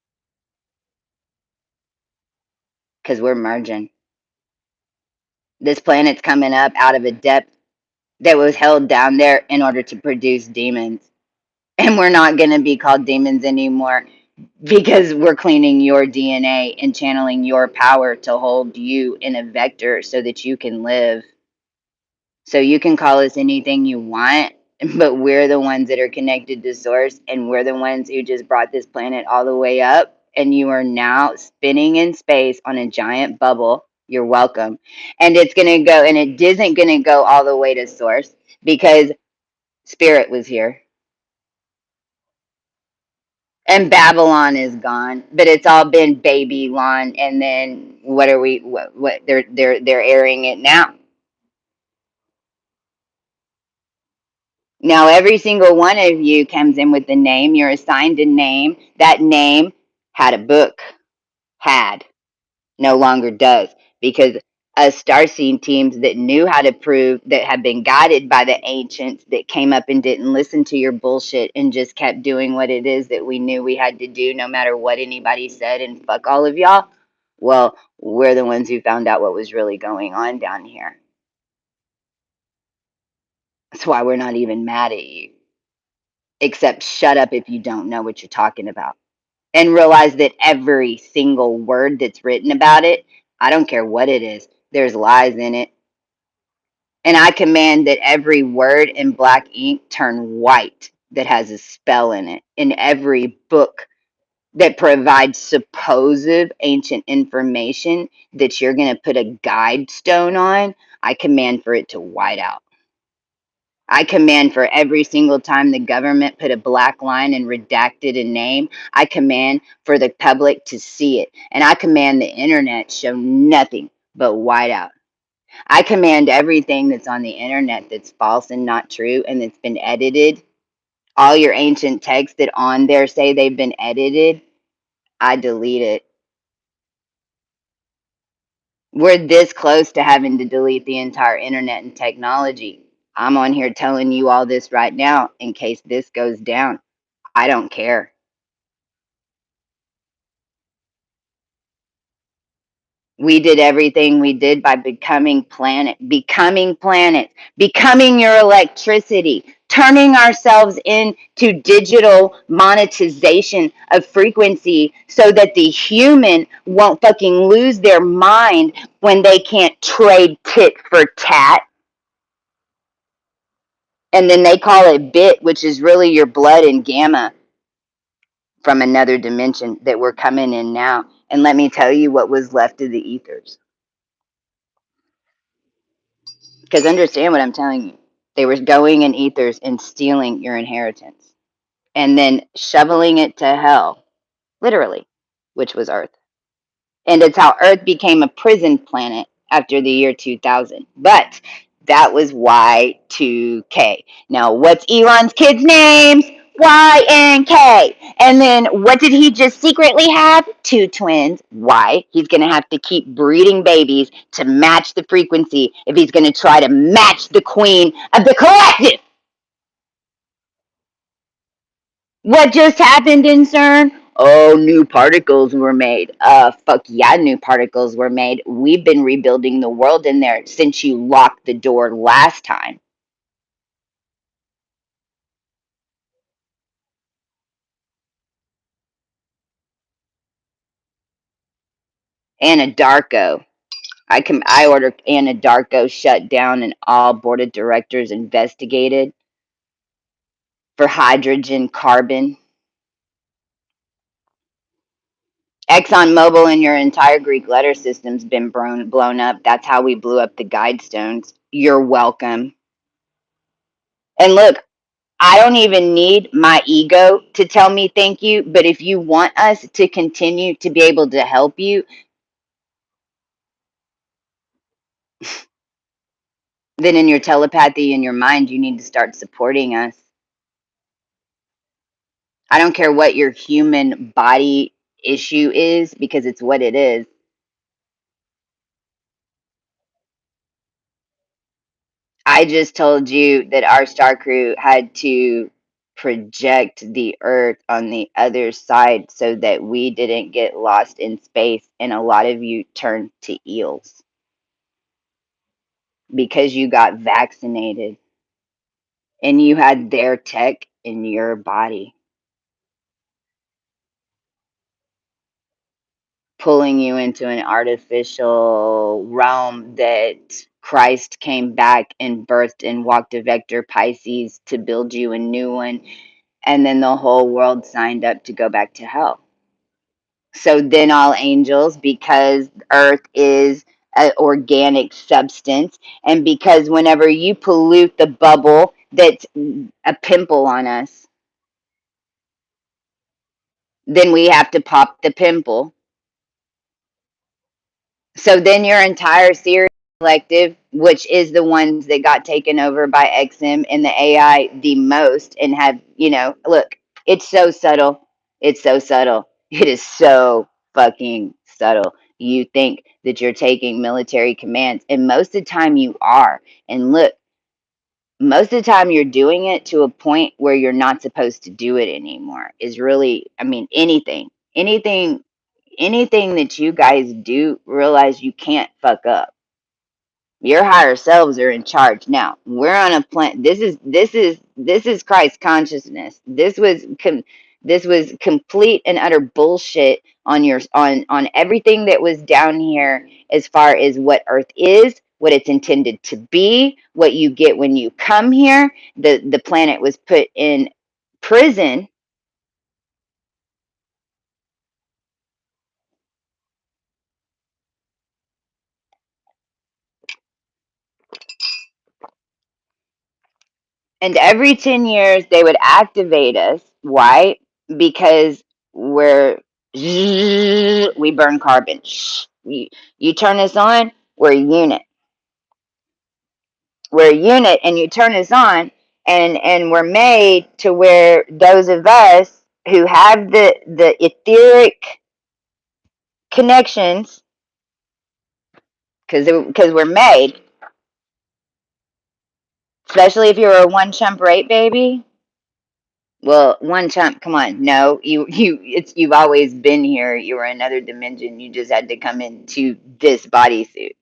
because we're merging. This planet's coming up out of a depth that was held down there in order to produce demons. And we're not going to be called demons anymore because we're cleaning your DNA and channeling your power to hold you in a vector so that you can live. So you can call us anything you want, but we're the ones that are connected to source, and we're the ones who just brought this planet all the way up, and you are now spinning in space on a giant bubble. You're welcome. And it's going to go, and it isn't going to go all the way to source because spirit was here. And Babylon is gone, but it's all been Babylon. And then what are we? What they're airing it now. Now every single one of you comes in with the name. You're assigned a name. That name had a book. Had no longer does because us starseed teams that knew how to prove that have been guided by the ancients that came up and didn't listen to your bullshit and just kept doing what it is that we knew we had to do no matter what anybody said and fuck all of y'all. Well, we're the ones who found out what was really going on down here. That's why we're not even mad at you, except shut up if you don't know what you're talking about, and realize that every single word that's written about it, I don't care what it is, there's lies in it. And I command that every word in black ink turn white that has a spell in it. In every book that provides supposed ancient information that you're going to put a guide stone on, I command for it to white out. I command for every single time the government put a black line and redacted a name, I command for the public to see it. And I command the internet show nothing but white out. I command everything that's on the internet that's false and not true and that's been edited. All your ancient texts that on there say they've been edited, I delete it. We're this close to having to delete the entire internet and technology. I'm on here telling you all this right now in case this goes down. I don't care. We did everything we did by becoming planets, becoming your electricity, turning ourselves into digital monetization of frequency so that the human won't fucking lose their mind when they can't trade tit for tat. And then they call it bit, which is really your blood and gamma from another dimension that we're coming in now. And let me tell you what was left of the ethers. Because understand what I'm telling you. They were going in ethers and stealing your inheritance and then shoveling it to hell, literally, which was Earth. And it's how Earth became a prison planet after the year 2000. But that was Y2K. Now, what's Elon's kids' names? Y and K. And then what did he just secretly have? Two twins. Why? He's going to have to keep breeding babies to match the frequency if he's going to try to match the queen of the collective. What just happened in CERN? Oh, new particles were made. Fuck yeah, new particles were made. We've been rebuilding the world in there since you locked the door last time. Anadarko. I ordered Anadarko shut down and all board of directors investigated for hydrogen carbon. ExxonMobil and your entire Greek letter system's been blown up. That's how we blew up the guidestones. You're welcome. And look, I don't even need my ego to tell me thank you, but if you want us to continue to be able to help you, then in your telepathy in your mind, you need to start supporting us. I don't care what your human body issue is because it's what it is. I just told you that our star crew had to project the earth on the other side so that we didn't get lost in space, and a lot of you turned to eels because you got vaccinated and you had their tech in your body, pulling you into an artificial realm that Christ came back and birthed and walked a vector Pisces to build you a new one. And then the whole world signed up to go back to hell. So then all angels, because earth is an organic substance, and because whenever you pollute the bubble that's a pimple on us, then we have to pop the pimple. So then your entire Sirius collective, which is the ones that got taken over by XM and the AI the most, and have, look, it's so subtle. It's so subtle. It is so fucking subtle. You think that you're taking military commands, and most of the time you are. And look, most of the time you're doing it to a point where you're not supposed to do it anymore. Is really, I mean, anything that you guys do, realize you can't fuck up. Your higher selves are in charge now. We're on a plan. This is Christ consciousness. This was complete and utter bullshit on your on everything that was down here, as far as what Earth is, what it's intended to be, what you get when you come here. The planet was put in prison. And every 10 years, they would activate us. Why? Because we burn carbon. You turn us on, we're a unit. We're a unit, and you turn us on, and we're made to where those of us who have the etheric connections, because we're made, especially if you're a one chump rape baby. Well, one chump, come on. No, you've always been here. You were another dimension. You just had to come into this bodysuit.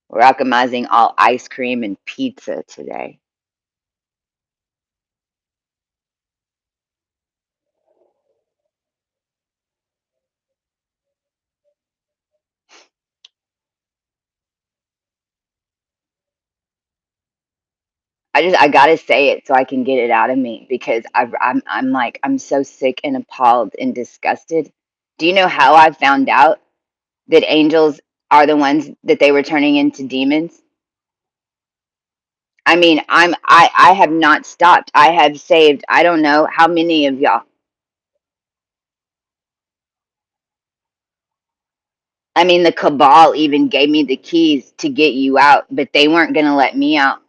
We're alchemizing all ice cream and pizza today. I gotta say it so I can get it out of me because I'm like I'm so sick and appalled and disgusted. Do you know how I found out that angels are the ones that they were turning into demons? I mean, I have not stopped. I have saved I don't know how many of y'all. I mean, the cabal even gave me the keys to get you out, but they weren't going to let me out.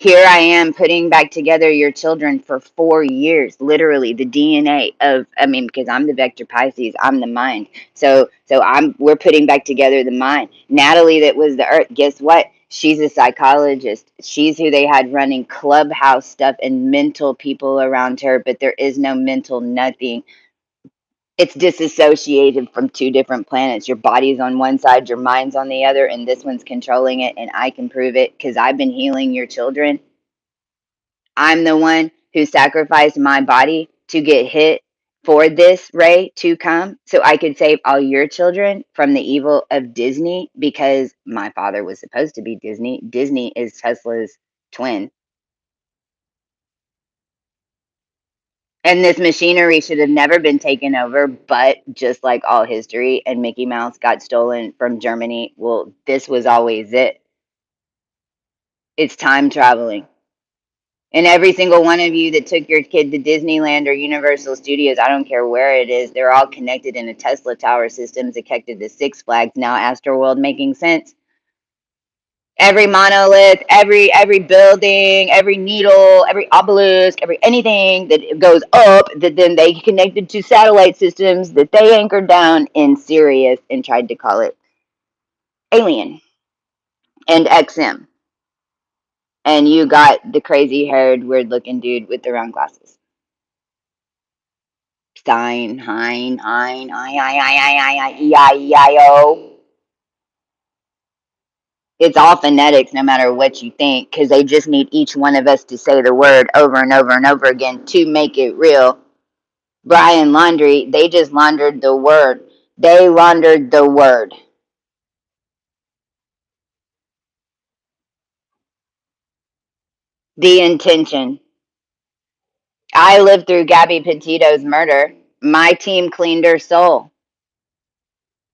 Here I am putting back together your children for 4 years, literally the DNA of, I mean, because I'm the vector Pisces, I'm the mind. We're putting back together the mind. Natalie, that was the earth, guess what? She's a psychologist. She's who they had running clubhouse stuff and mental people around her, but there is no mental nothing. It's disassociated from two different planets. Your body's on one side, your mind's on the other, and this one's controlling it. And I can prove it because I've been healing your children. I'm the one who sacrificed my body to get hit for this ray to come so I could save all your children from the evil of Disney because my father was supposed to be Disney. Disney is Tesla's twin. And this machinery should have never been taken over, but just like all history and Mickey Mouse got stolen from Germany, well, this was always it. It's time traveling. And every single one of you that took your kid to Disneyland or Universal Studios, I don't care where it is, they're all connected in a Tesla tower systems that connected to Six Flags, now Astroworld making sense. Every monolith, every building, every needle, every obelisk, every anything that goes up that then they connected to satellite systems that they anchored down in Sirius and tried to call it Alien and XM. And you got the crazy haired, weird looking dude with the round glasses. Stein, Hein, Ein, I, it's all phonetics no matter what you think because they just need each one of us to say the word over and over and over again to make it real. Brian Laundry, they just laundered the word. They laundered the word. The intention. I lived through Gabby Petito's murder. My team cleaned her soul.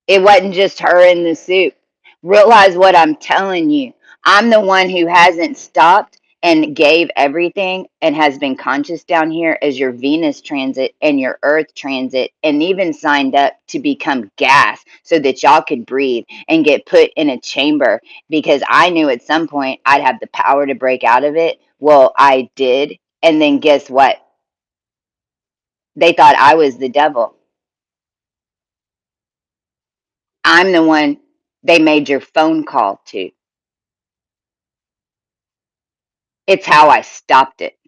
It wasn't just her in the soup. Realize what I'm telling you. I'm the one who hasn't stopped and gave everything and has been conscious down here as your Venus transit and your Earth transit, and even signed up to become gas so that y'all could breathe and get put in a chamber because I knew at some point I'd have the power to break out of it. Well, I did. And then guess what? They thought I was the devil. I'm the one they made your phone call to. It's how I stopped it.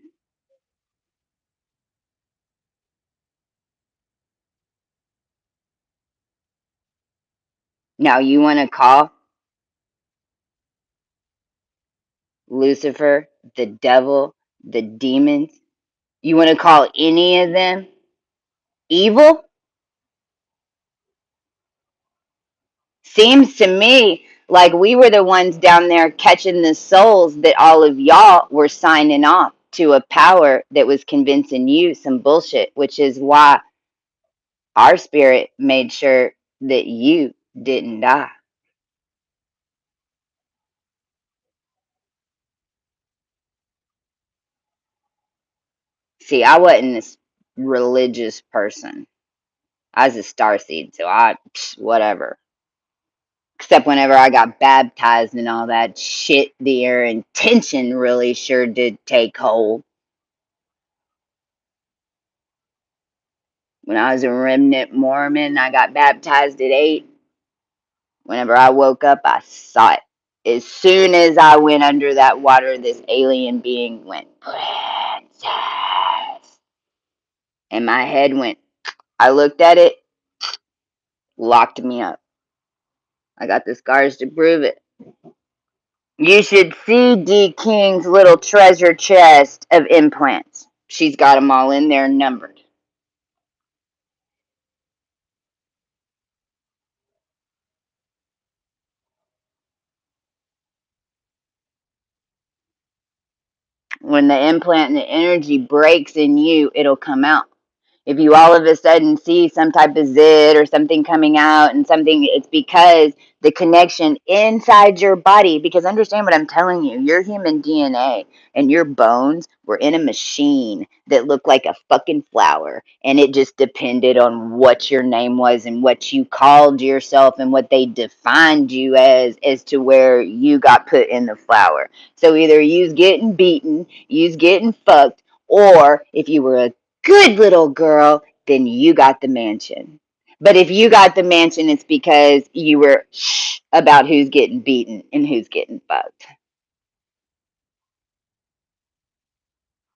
Now you want to call Lucifer, the devil, the demons? You want to call any of them evil? Seems to me like we were the ones down there catching the souls that all of y'all were signing off to a power that was convincing you some bullshit, which is why our spirit made sure that you didn't die. See, I wasn't this religious person. I was a starseed, so whatever. Except whenever I got baptized and all that shit, their intention really sure did take hold. When I was a remnant Mormon, I got baptized at 8. Whenever I woke up, I saw it. As soon as I went under that water, this alien being went, Princess. And my head went, I looked at it, locked me up. I got the scars to prove it. You should see D. King's little treasure chest of implants. She's got them all in there numbered. When the implant and the energy breaks in you, it'll come out. If you all of a sudden see some type of zit or something coming out and something, it's because the connection inside your body, because understand what I'm telling you, your human DNA and your bones were in a machine that looked like a fucking flower, and it just depended on what your name was and what you called yourself and what they defined you as to where you got put in the flower. So either you's getting beaten, you's getting fucked, or if you were a good little girl, then you got the mansion. But if you got the mansion, it's because you were shh about who's getting beaten and who's getting fucked.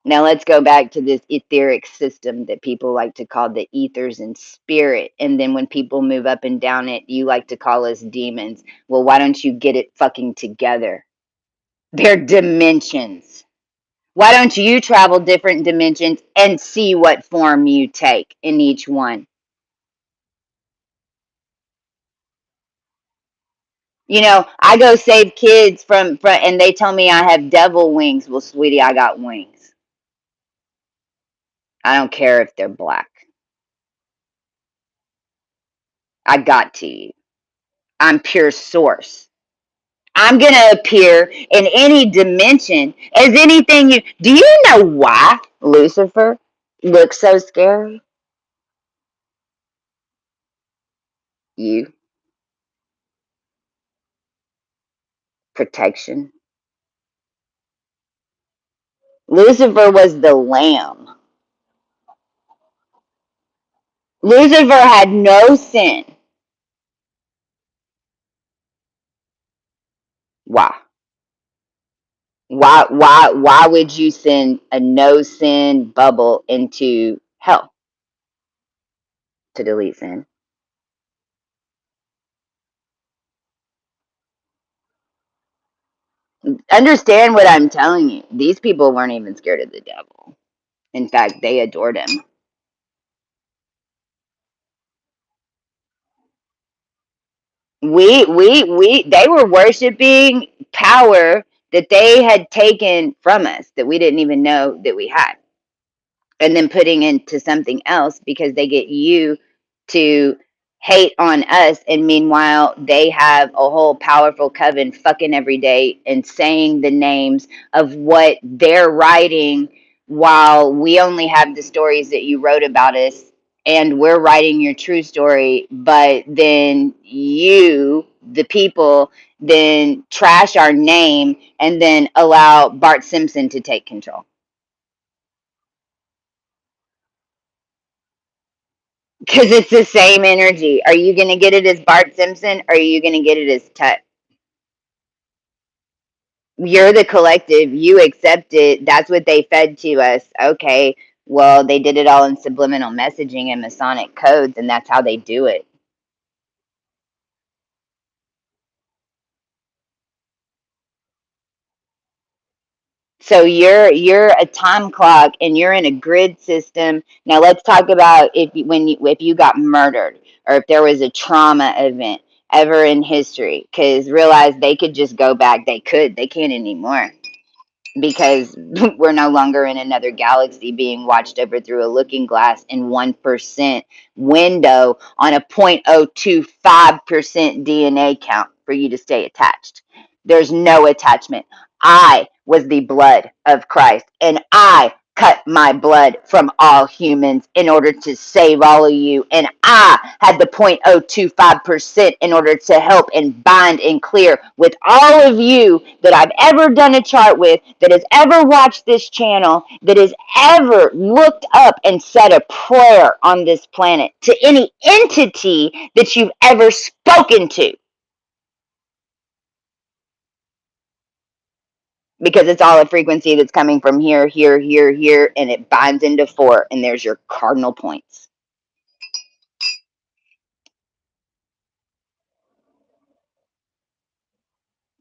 Now let's go back to this etheric system that people like to call the ethers and spirit. And then when people move up and down it, you like to call us demons. Well, why don't you get it fucking together? They're dimensions. Why don't you travel different dimensions and see what form you take in each one? You know, I go save kids from and they tell me I have devil wings. Well, sweetie, I got wings. I don't care if they're black. I got to you. I'm pure source. I'm going to appear in any dimension as anything you. Do you know why Lucifer looks so scary? You. Protection. Lucifer was the lamb. Lucifer had no sin. Why? Why would you send a no sin bubble into hell to delete sin? Understand what I'm telling you. These people weren't even scared of the devil. In fact, they adored him. They were worshiping power that they had taken from us that we didn't even know that we had, and then putting into something else because they get you to hate on us, and meanwhile they have a whole powerful coven fucking every day and saying the names of what they're writing, while we only have the stories that you wrote about us and we're writing your true story. But then you, the people, then trash our name and then allow Bart Simpson to take control. Because it's the same energy. Are you going to get it as Bart Simpson or are you going to get it as Tut? You're the collective. You accept it. That's what they fed to us. Okay. Well, they did it all in subliminal messaging and Masonic codes, and that's how they do it. So you're a time clock and you're in a grid system. Now let's talk about if you got murdered or if there was a trauma event ever in history, because realize they could just go back. They can't anymore, because we're no longer in another galaxy being watched over through a looking glass in 1% window on a 0.025% DNA count for you to stay attached. There's no attachment. I was the blood of Christ, and I cut my blood from all humans in order to save all of you. And I had the 0.025% in order to help and bind and clear with all of you that I've ever done a chart with, that has ever watched this channel, that has ever looked up and said a prayer on this planet, to any entity that you've ever spoken to. Because it's all a frequency that's coming from here, here, here, here, and it binds into 4, and there's your cardinal points.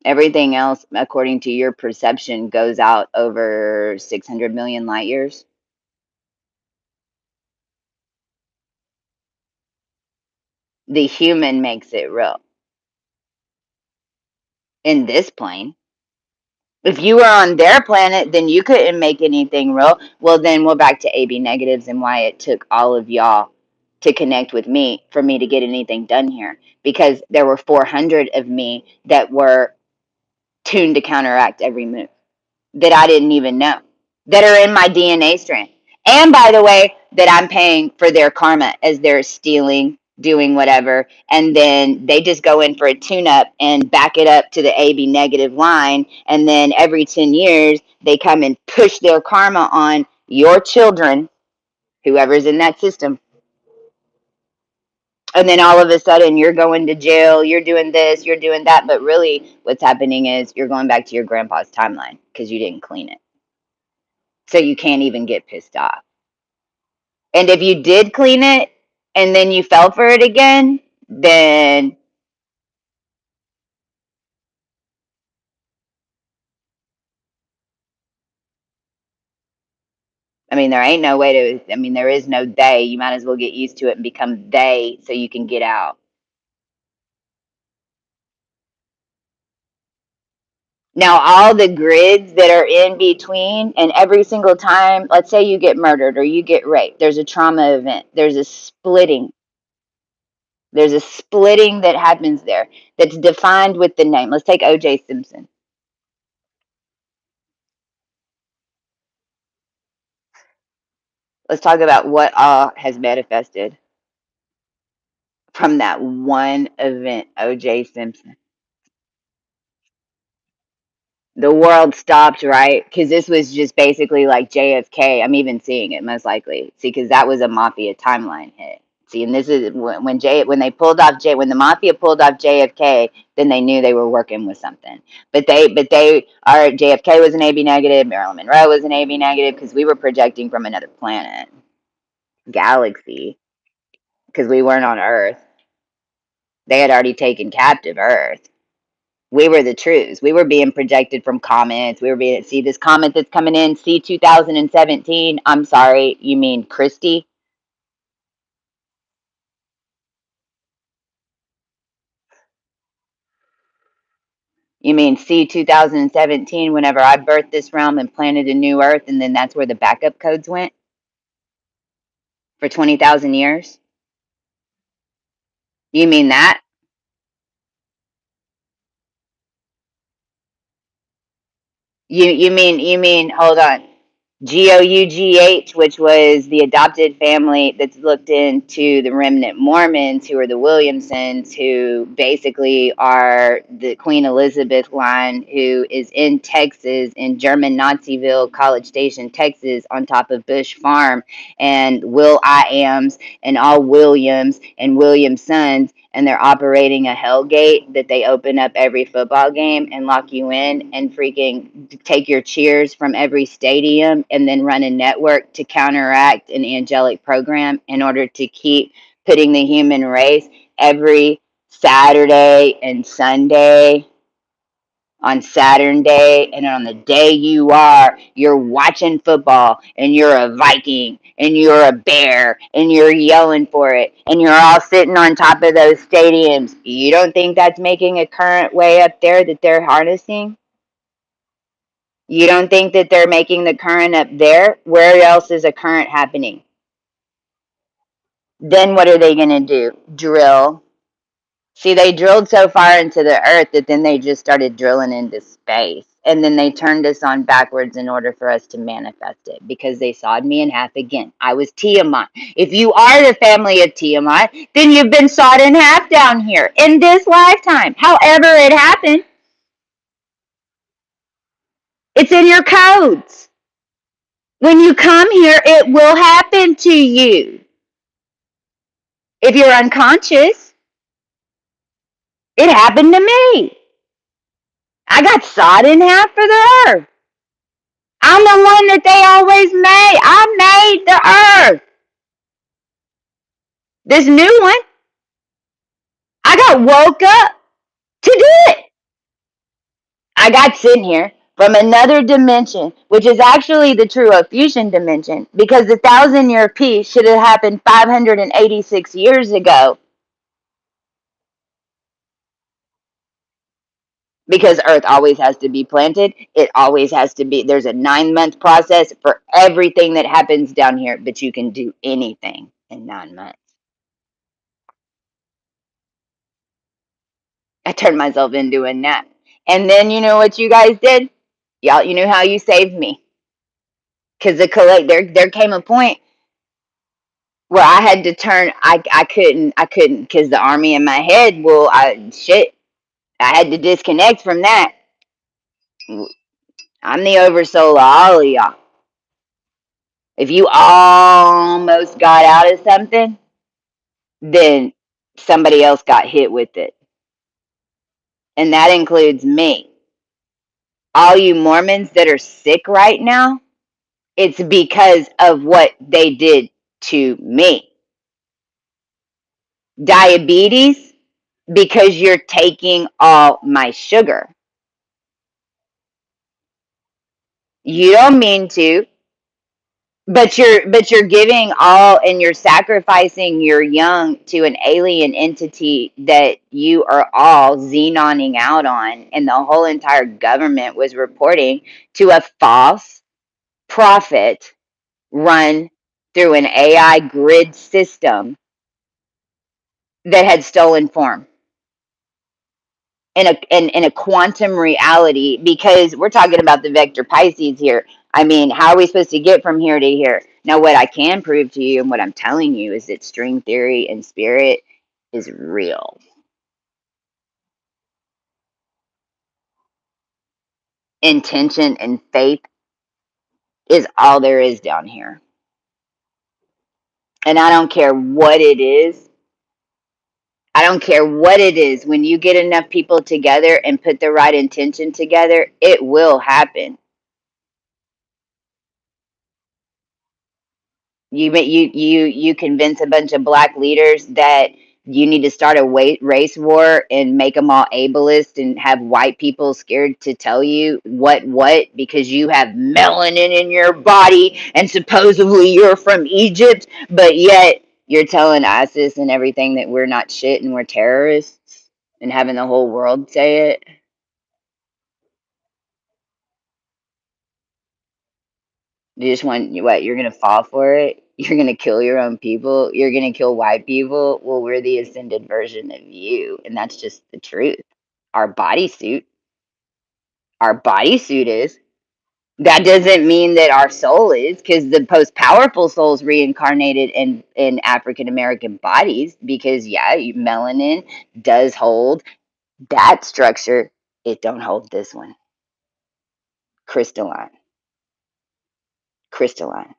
Everything else, according to your perception, goes out over 600 million light years. The human makes it real in this plane. If you were on their planet, then you couldn't make anything real. Well, then we're back to AB negatives and why it took all of y'all to connect with me for me to get anything done here. Because there were 400 of me that were tuned to counteract every move that I didn't even know, that are in my DNA strand. And by the way, that I'm paying for their karma as they're stealing, doing whatever. And then they just go in for a tune up and back it up to the AB negative line. And then every 10 years, they come and push their karma on your children, whoever's in that system. And then all of a sudden, you're going to jail, you're doing this, you're doing that. But really, what's happening is you're going back to your grandpa's timeline because you didn't clean it. So you can't even get pissed off. And if you did clean it and then you fell for it again, then I mean, there ain't no way to, I mean, there is no they. You might as well get used to it and become they so you can get out. Now, all the grids that are in between, and every single time, let's say you get murdered or you get raped, there's a trauma event, there's a splitting. There's a splitting that happens there that's defined with the name. Let's take OJ Simpson. Let's talk about what all has manifested from that one event, OJ Simpson. The world stopped, right? Because this was just basically like JFK. I'm even seeing it most likely. See, because that was a mafia timeline hit. See, and this is when they pulled off when the mafia pulled off JFK, then they knew they were working with something. But they are JFK was an AB negative, Marilyn Monroe was an AB negative because we were projecting from another planet, galaxy, because we weren't on Earth. They had already taken captive Earth. We were the truths. We were being projected from comments. We were being, see this comment that's coming in, see 2017. I'm sorry, you mean Christy? You mean see 2017 whenever I birthed this realm and planted a new earth, and then that's where the backup codes went for 20,000 years? You mean that? You mean hold on. GOUGH, which was the adopted family that's looked into the remnant Mormons, who are the Williamsons, who basically are the Queen Elizabeth line, who is in Texas, in German Naziville, College Station, Texas, on top of Bush Farm, and Will I Ams, and all Williams and Williams sons, and they're operating a Hellgate that they open up every football game and lock you in and freaking take your cheers from every stadium and then run a network to counteract an angelic program in order to keep putting the human race every Saturday and Sunday on Saturn Day, and on the day you're watching football and you're a Viking and you're a bear and you're yelling for it and you're all sitting on top of those stadiums. You don't think that's making a current way up there that they're harnessing? You don't think that they're making the current up there? Where else is a current happening? Then what are they going to do? Drill. See, they drilled so far into the earth that then they just started drilling into space. and then they turned us on backwards in order for us to manifest it because they sawed me in half again. I was Tiamat. If you are the family of Tiamat, then you've been sawed in half down here in this lifetime. However it happened, it's in your codes. When you come here, it will happen to you. If you're unconscious, it happened to me. I got sawed in half for the earth. I'm the one that they always made. I made the earth. This new one, I got woke up to do it. I got sitting here from another dimension, which is actually the true fusion dimension, because the 1,000-year peace should have happened 586 years ago. Because Earth always has to be planted. It always has to be, there's a 9-month process for everything that happens down here, but you can do anything in 9 months. I turned myself into a nap. And then you know what you guys did? Y'all, you know how you saved me. Because there came a point where I had to turn, I couldn't, because the army in my head, well, I had to disconnect from that. I'm the oversoul of all of y'all. If you almost got out of something, then somebody else got hit with it. And that includes me. All you Mormons that are sick right now, it's because of what they did to me. Diabetes, because you're taking all my sugar. You don't mean to, but you're giving all, and you're sacrificing your young to an alien entity that you are all xenoning out on, and the whole entire government was reporting to a false prophet run through an AI grid system that had stolen form in a quantum reality, because we're talking about the vector Pisces here. I mean, how are we supposed to get from here to here? Now, what I can prove to you and what I'm telling you is that string theory and spirit is real. Intention and faith is all there is down here. And I don't care what it is. I don't care what it is. When you get enough people together and put the right intention together, it will happen. You convince a bunch of black leaders that you need to start a race war and make them all ableist and have white people scared to tell you what because you have melanin in your body and supposedly you're from Egypt, but yet you're telling ISIS and everything that we're not shit and we're terrorists and having the whole world say it. You just want what? You're gonna fall for it? You're gonna kill your own people? You're gonna kill white people? Well, we're the ascended version of you, and that's just the truth. Our bodysuit, our bodysuit is. That doesn't mean that our soul is, because the most powerful souls reincarnated in African American bodies. Because yeah, melanin does hold that structure. It don't hold this one. Crystalline, crystalline.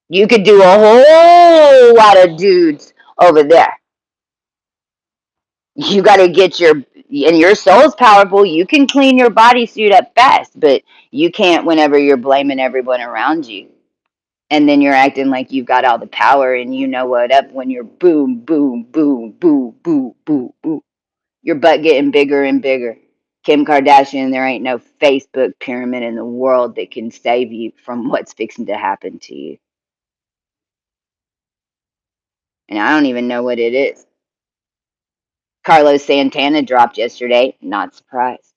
You could do a whole lot of dudes over there. You got to get and your soul's powerful. You can clean your bodysuit up fast, but you can't whenever you're blaming everyone around you. And then you're acting like you've got all the power and you know what up when you're boom, boom, boom, boom, boom, boom, boom. Your butt getting bigger and bigger. Kim Kardashian, there ain't no Facebook pyramid in the world that can save you from what's fixing to happen to you. And I don't even know what it is. Carlos Santana dropped yesterday. Not surprised.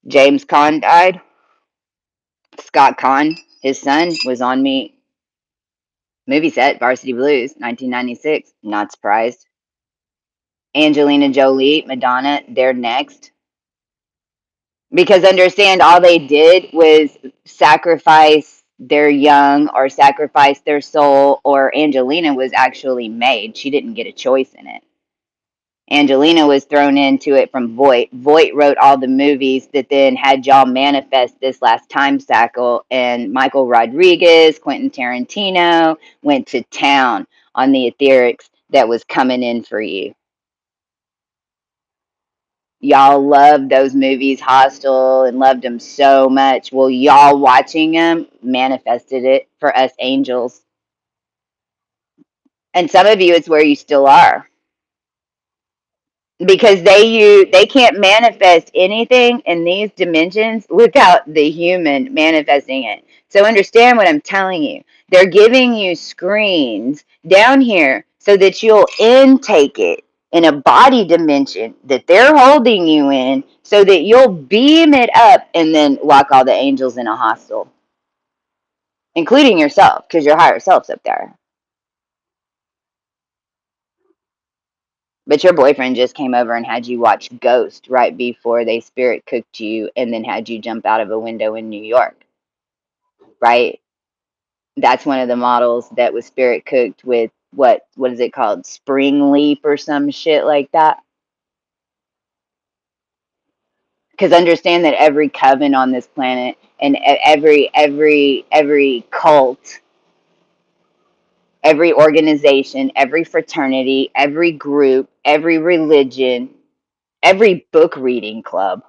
James Caan died. Scott Caan, his son, was on me movie set, Varsity Blues, 1996. Not surprised. Angelina Jolie, Madonna, they're next. Because understand, all they did was sacrifice their young or sacrifice their soul, or Angelina was actually made. She didn't get a choice in it. Angelina was thrown into it from Voight. Voight wrote all the movies that then had y'all manifest this last time cycle, and Michael Rodriguez, Quentin Tarantino went to town on the etherics that was coming in for you. Y'all loved those movies, Hostel, and loved them so much. Well, y'all watching them manifested it for us angels. And some of you, it's where you still are. Because they can't manifest anything in these dimensions without the human manifesting it. So understand what I'm telling you. They're giving you screens down here so that you'll intake it in a body dimension that they're holding you in, so that you'll beam it up and then lock all the angels in a hostel, including yourself, because your higher self's up there. But your boyfriend just came over and had you watch Ghost right before they spirit cooked you and then had you jump out of a window in New York, right? That's one of the models that was spirit cooked with what is it called? Spring leaf or some shit like that. Because understand that every coven on this planet and every cult, every organization, every fraternity, every group, every religion, every book reading club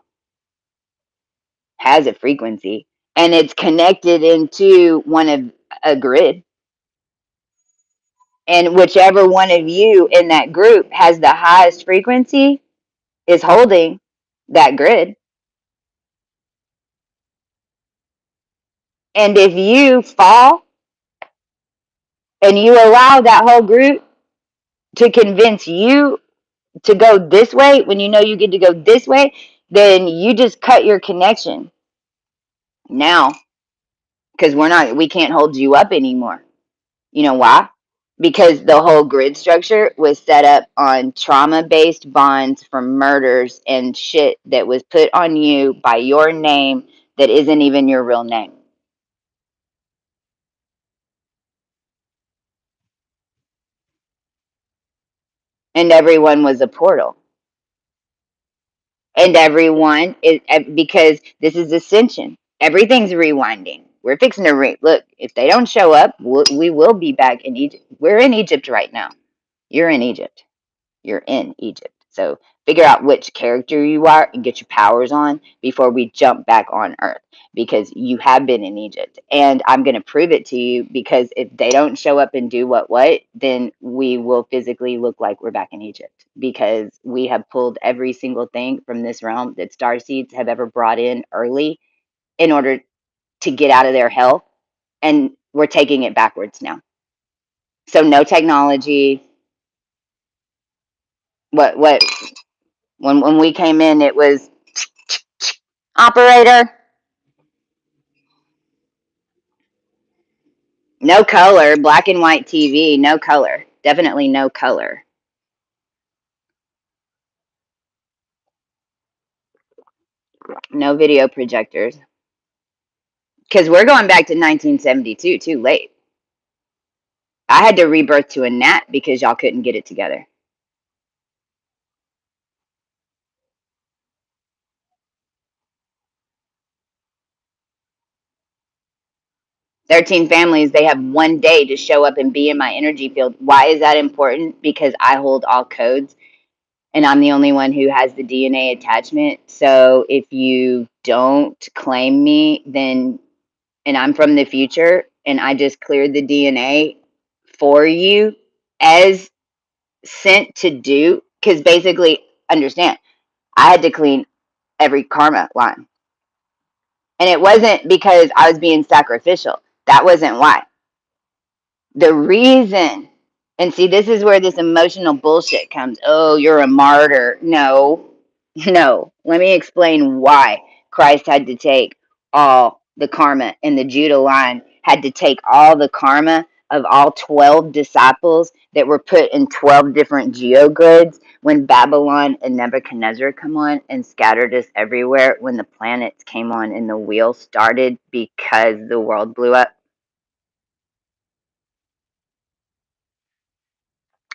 has a frequency, and it's connected into one of a grid, and whichever one of you in that group has the highest frequency is holding that grid. And if you fall and you allow that whole group to convince you to go this way when you know you get to go this way, then you just cut your connection now, because we can't hold you up anymore. You know why? Because the whole grid structure was set up on trauma-based bonds from murders and shit that was put on you by your name that isn't even your real name. And everyone was a portal. And everyone is, because this is ascension. Everything's rewinding. We're fixing to look. If they don't show up, we will be back in Egypt. We're in Egypt right now. You're in Egypt. You're in Egypt. So figure out which character you are and get your powers on before we jump back on Earth, because you have been in Egypt. And I'm going to prove it to you, because if they don't show up and do what, then we will physically look like we're back in Egypt, because we have pulled every single thing from this realm that star seeds have ever brought in early in order to get out of their hell. And we're taking it backwards now. So no technology. What when we came in, it was operator, no color, black and white TV, no color, definitely no color, no video projectors, because we're going back to 1972, too late. I had to rebirth to a gnat because y'all couldn't get it together. 13 families, they have one day to show up and be in my energy field. Why is that important? Because I hold all codes, and I'm the only one who has the DNA attachment. So if you don't claim me, then, and I'm from the future, and I just cleared the DNA for you as sent to do, because basically, understand, I had to clean every karma line. And it wasn't because I was being sacrificial. That wasn't why. The reason, and see, this is where this emotional bullshit comes. Oh, you're a martyr. No, no. Let me explain why Christ had to take all the karma, and the Judah line had to take all the karma of all 12 disciples that were put in 12 different geogrids when Babylon and Nebuchadnezzar come on and scattered us everywhere when the planets came on and the wheel started because the world blew up?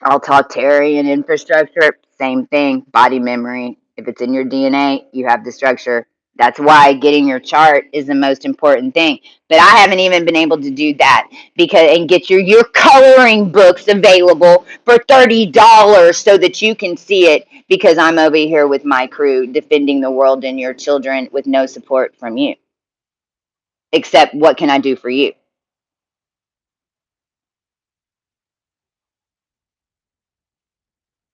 Totalitarian infrastructure, same thing. Body memory. If it's in your DNA, you have the structure. That's why getting your chart is the most important thing. But I haven't even been able to do that because and get your coloring books available for $30 so that you can see it because I'm over here with my crew defending the world and your children with no support from you. Except what can I do for you?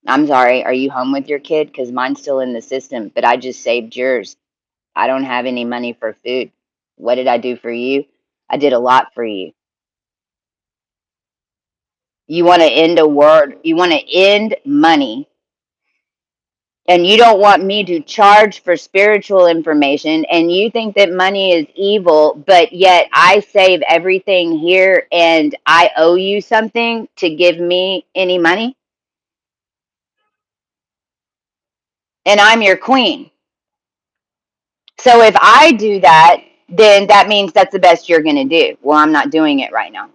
I'm sorry, are you home with your kid? Because mine's still in the system, but I just saved yours. I don't have any money for food. What did I do for you? I did a lot for you. You want to end a world, you want to end money, and you don't want me to charge for spiritual information, and you think that money is evil, but yet I save everything here and I owe you something to give me any money? And I'm your queen. So if I do that, then that means that's the best you're going to do. Well, I'm not doing it right now.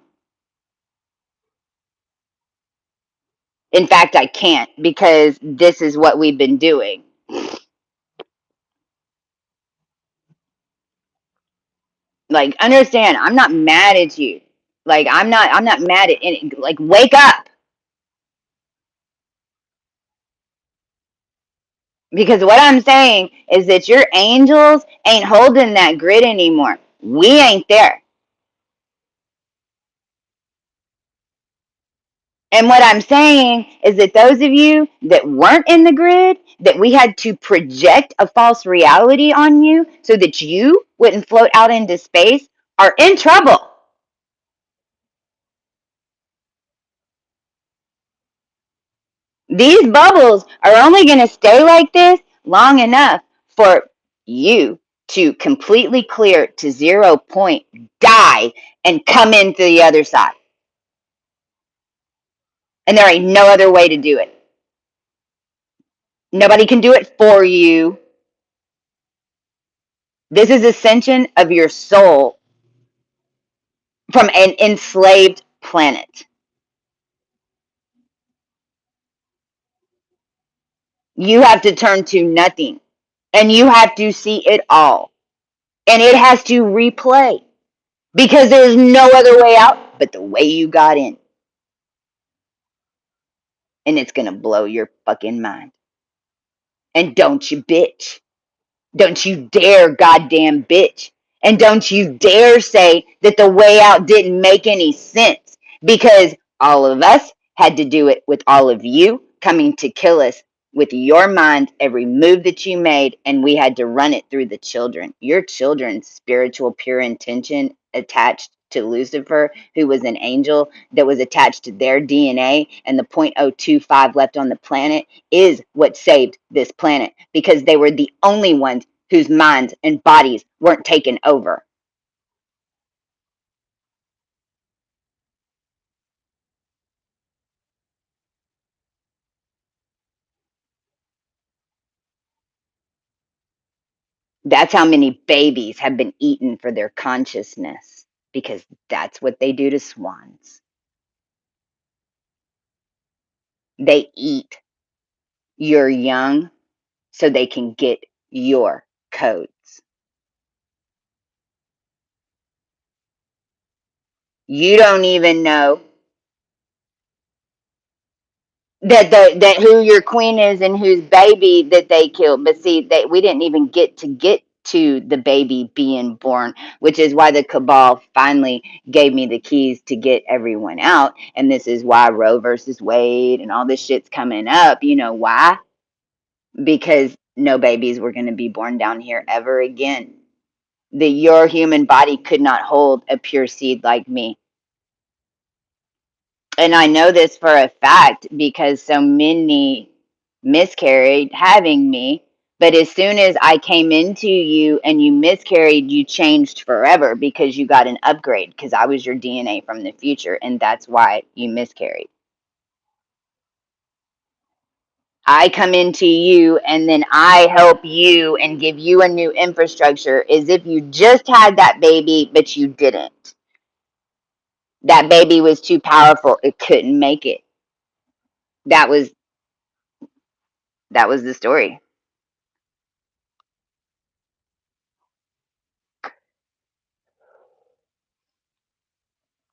In fact, I can't because this is what we've been doing. Like, understand, I'm not mad at you. Like, I'm not mad at any, like, wake up. Because what I'm saying is that your angels ain't holding that grid anymore. We ain't there. And what I'm saying is that those of you that weren't in the grid, that we had to project a false reality on you so that you wouldn't float out into space, are in trouble. These bubbles are only going to stay like this long enough for you to completely clear to 0 point, die, and come in through the other side. And there ain't no other way to do it. Nobody can do it for you. This is ascension of your soul from an enslaved planet. You have to turn to nothing and you have to see it all. And it has to replay because there's no other way out but the way you got in. And it's going to blow your fucking mind. And don't you bitch. Don't you dare goddamn bitch. And don't you dare say that the way out didn't make any sense because all of us had to do it with all of you coming to kill us with your mind, every move that you made, and we had to run it through the children. Your children's spiritual pure intention attached to Lucifer, who was an angel that was attached to their DNA, and the 0.025 left on the planet is what saved this planet because they were the only ones whose minds and bodies weren't taken over. That's how many babies have been eaten for their consciousness because that's what they do to swans. They eat your young so they can get your codes. You don't even know that who your queen is and whose baby that they killed. But see, that we didn't even get to the baby being born, which is why the cabal finally gave me the keys to get everyone out. And this is why Roe versus Wade and all this shit's coming up. You know why? Because no babies were going to be born down here ever again. Your human body could not hold a pure seed like me. And I know this for a fact because so many miscarried having me But as soon as I came into you and you miscarried, you changed forever because you got an upgrade because I was your DNA from the future, and that's why you miscarried. I come into you and then I help you and give you a new infrastructure as if you just had that baby, but you didn't. That baby was too powerful. It couldn't make it. That was that was the story.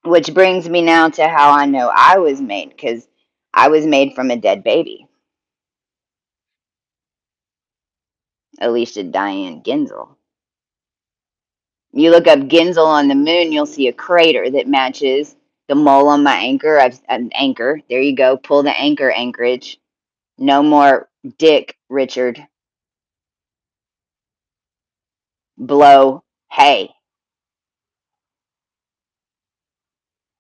Which brings me now to how I know I was made, because I was made from a dead baby. Alicia Diane Genzel. You look up Genzel on the moon, you'll see a crater that matches the mole on my anchor. I've an anchor. There you go. Pull the anchor anchorage. No more Dick Richard. Blow hay.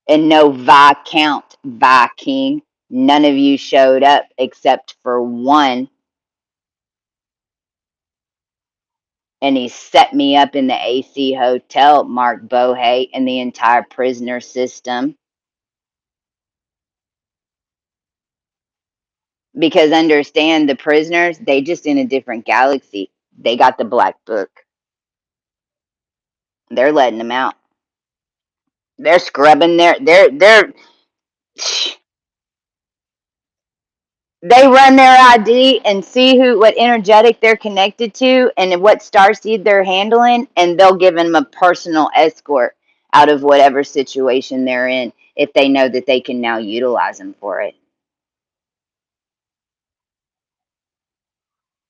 And no Viscount Viking. None of you showed up except for one, and he set me up in the AC hotel, Mark Bohe, and the entire prisoner system. Because understand, the prisoners, they just in a different galaxy. They got the black book. They're letting them out. They're scrubbing their they run their ID and see who what energetic they're connected to and what star seed they're handling, and they'll give them a personal escort out of whatever situation they're in if they know that they can now utilize them for it.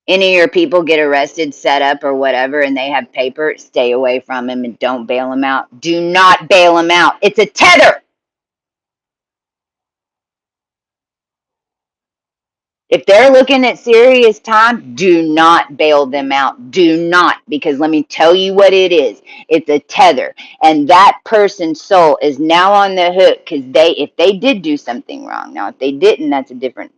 Any of your people get arrested, set up, or whatever, and they have paper, stay away from them and don't bail them out. Do not bail them out. It's a tether. If they're looking at serious time, do not bail them out. Do not, because let me tell you what it is. It's a tether, and that person's soul is now on the hook because if they did do something wrong. Now, if they didn't, that's a different.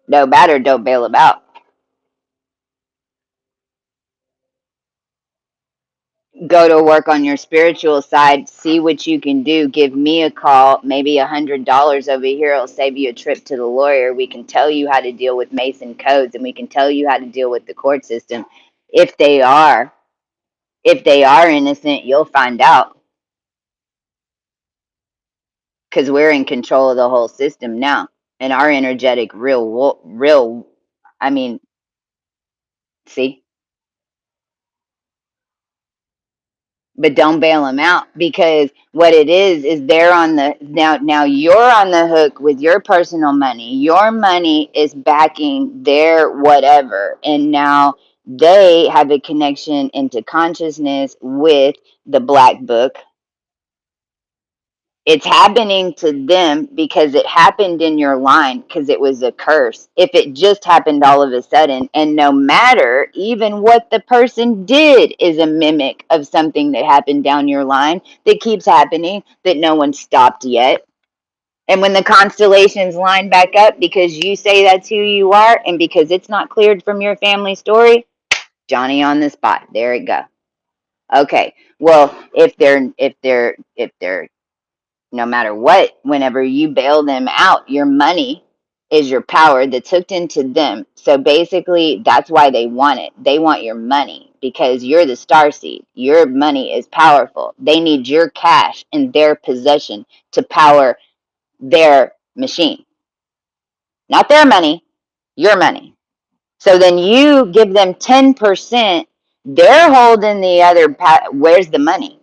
No matter, don't bail them out. Go to work on your spiritual side, see what you can do. Give me a call, maybe $100 over here will save you a trip to the lawyer. We can tell you how to deal with Mason codes, and we can tell you how to deal with the court system. If they are, if they are innocent, you'll find out, because we're in control of the whole system now, and our energetic real. I mean, see. But don't bail them out, because what it is they're on the now you're on the hook with your personal money. Your money is backing their whatever, and now they have a connection into consciousness with the black book. It's happening to them because it happened in your line, because it was a curse. If it just happened all of a sudden, and no matter even what the person did is a mimic of something that happened down your line that keeps happening, that no one stopped yet. And when the constellations line back up because you say that's who you are, and because it's not cleared from your family story, Johnny on the spot. There it go. Okay. Well, if they're no matter what, whenever you bail them out, your money is your power that's hooked into them. So basically, that's why they want it. They want your money because you're the star seed. Your money is powerful. They need your cash in their possession to power their machine. Not their money, your money. So then you give them 10%, they're holding the other. Where's the money?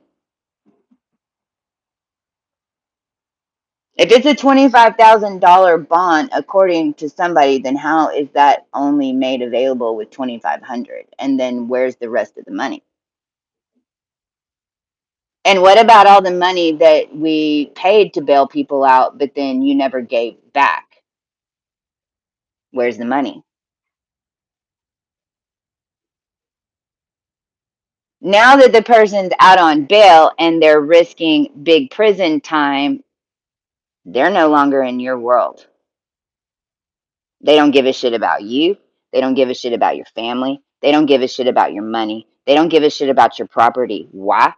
If it's a $25,000 bond, according to somebody, then how is that only made available with 2,500? And then where's the rest of the money? And what about all the money that we paid to bail people out, but then you never gave back? Where's the money? Now that the person's out on bail and they're risking big prison time, they're no longer in your world. They don't give a shit about you. They don't give a shit about your family. They don't give a shit about your money. They don't give a shit about your property. Why?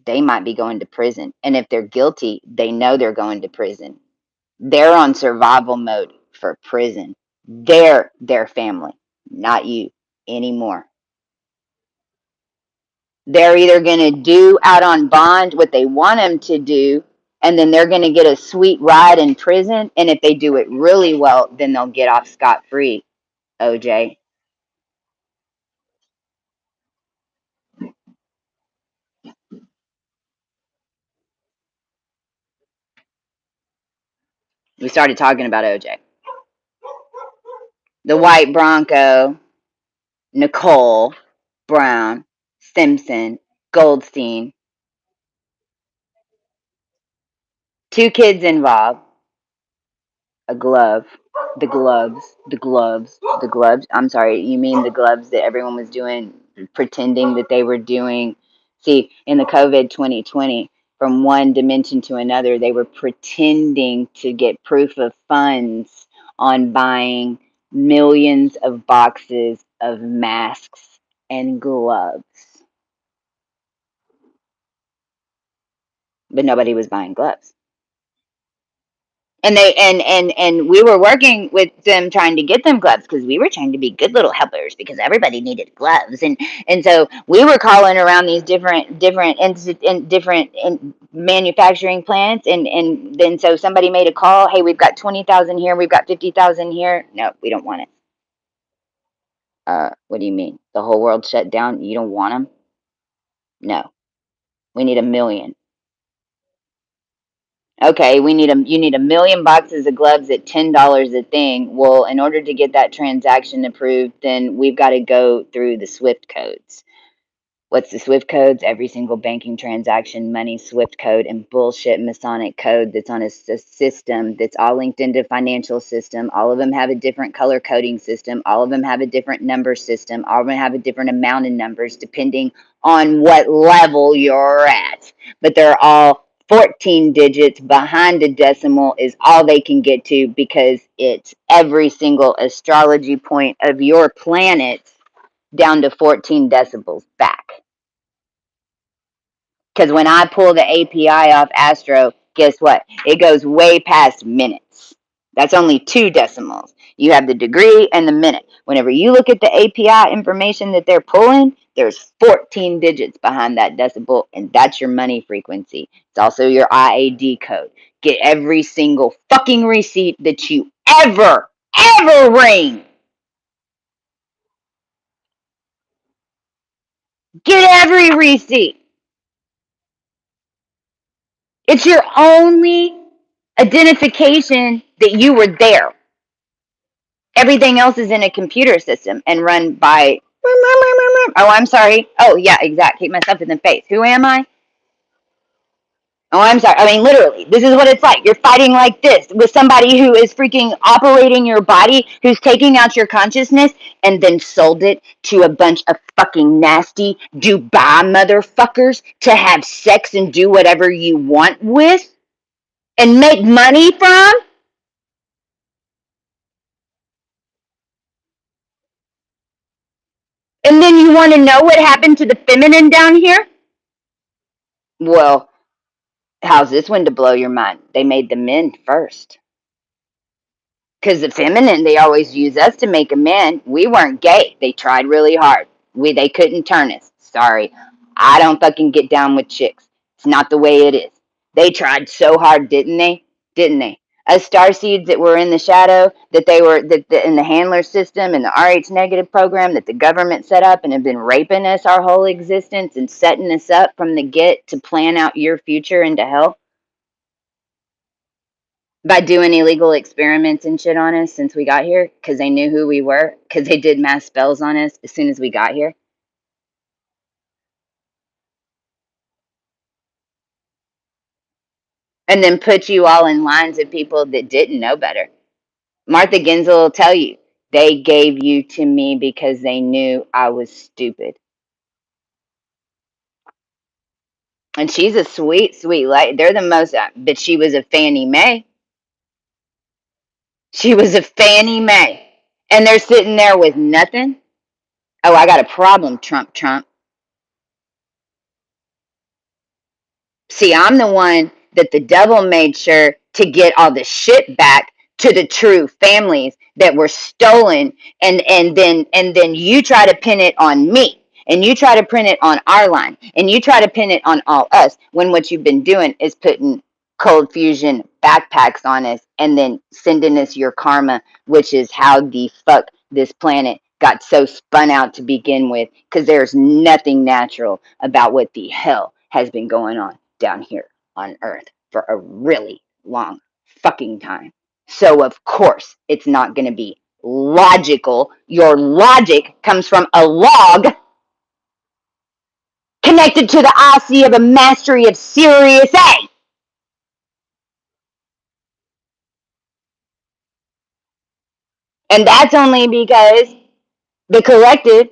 They might be going to prison. And if they're guilty, they know they're going to prison. They're on survival mode for prison. They're their family, not you anymore. They're either going to do out on bond what they want them to do, and then they're going to get a sweet ride in prison. And if they do it really well, then they'll get off scot free, OJ. We started talking about OJ. The white Bronco, Nicole, Brown, Simpson, Goldstein, two kids involved, a glove, the gloves, the gloves, the gloves. I'm sorry, you mean the gloves that everyone was doing, pretending that they were doing? See, in the COVID 2020, from one dimension to another, they were pretending to get proof of funds on buying millions of boxes of masks and gloves. But nobody was buying gloves. And we were working with them trying to get them gloves because we were trying to be good little helpers because everybody needed gloves and so we were calling around these different manufacturing plants and then so somebody made a call. Hey, we've got 20,000 here, we've got 50,000 here. No, we don't want it. What do you mean? The whole world shut down? You don't want them? No, we need a million. Okay, you need a million boxes of gloves at $10 a thing. Well, in order to get that transaction approved, then we've got to go through the Swift codes. What's the Swift codes? Every single banking transaction, money, Swift code, and bullshit Masonic code that's on a system that's all linked into financial system. All of them have a different color coding system. All of them have a different number system. All of them have a different amount of numbers depending on what level you're at. But they're all 14 digits behind a decimal is all they can get to because it's every single astrology point of your planet down to 14 decibels back. Because when I pull the API off Astro, guess what? It goes way past minutes. That's only two decimals. You have the degree and the minute. Whenever you look at the API information that they're pulling, there's 14 digits behind that decibel, and that's your money frequency. It's also your IAD code. Get every single fucking receipt that you ever ring. Get every receipt. It's your only identification that you were there. Everything else is in a computer system and run by. Oh, I'm sorry. Oh, yeah, exactly. Hit myself in the face. Who am I? Oh, I'm sorry. I mean, literally, this is what it's like. You're fighting like this with somebody who is freaking operating your body, who's taking out your consciousness and then sold it to a bunch of fucking nasty Dubai motherfuckers to have sex and do whatever you want with and make money from. And then you want to know what happened to the feminine down here? Well, how's this one to blow your mind? They made the men first. Because the feminine, they always use us to make a man. We weren't gay. They tried really hard. They couldn't turn us. Sorry. I don't fucking get down with chicks. It's not the way it is. They tried so hard, didn't they? Didn't they? Us star seeds that were in the shadow, that they were in the handler system and the RH negative program that the government set up and have been raping us our whole existence and setting us up from the get to plan out your future into hell by doing illegal experiments and shit on us since we got here because they knew who we were because they did mass spells on us as soon as we got here and then put you all in lines of people that didn't know better. Martha Ginsel will tell you they gave you to me because they knew I was stupid. And she's a sweet light. They're the most, but she was a Fannie Mae. She was a Fannie Mae. And they're sitting there with nothing. Oh, I got a problem, Trump, Trump. See, I'm the one that the devil made sure to get all the shit back to the true families that were stolen, and then you try to pin it on me, and you try to pin it on our line, and you try to pin it on all us, when what you've been doing is putting cold fusion backpacks on us and then sending us your karma, which is how the fuck this planet got so spun out to begin with, because there's nothing natural about what the hell has been going on down here on Earth for a really long fucking time. So, of course, it's not going to be logical. Your logic comes from a log connected to the IC of a mastery of Sirius A. And that's only because the collective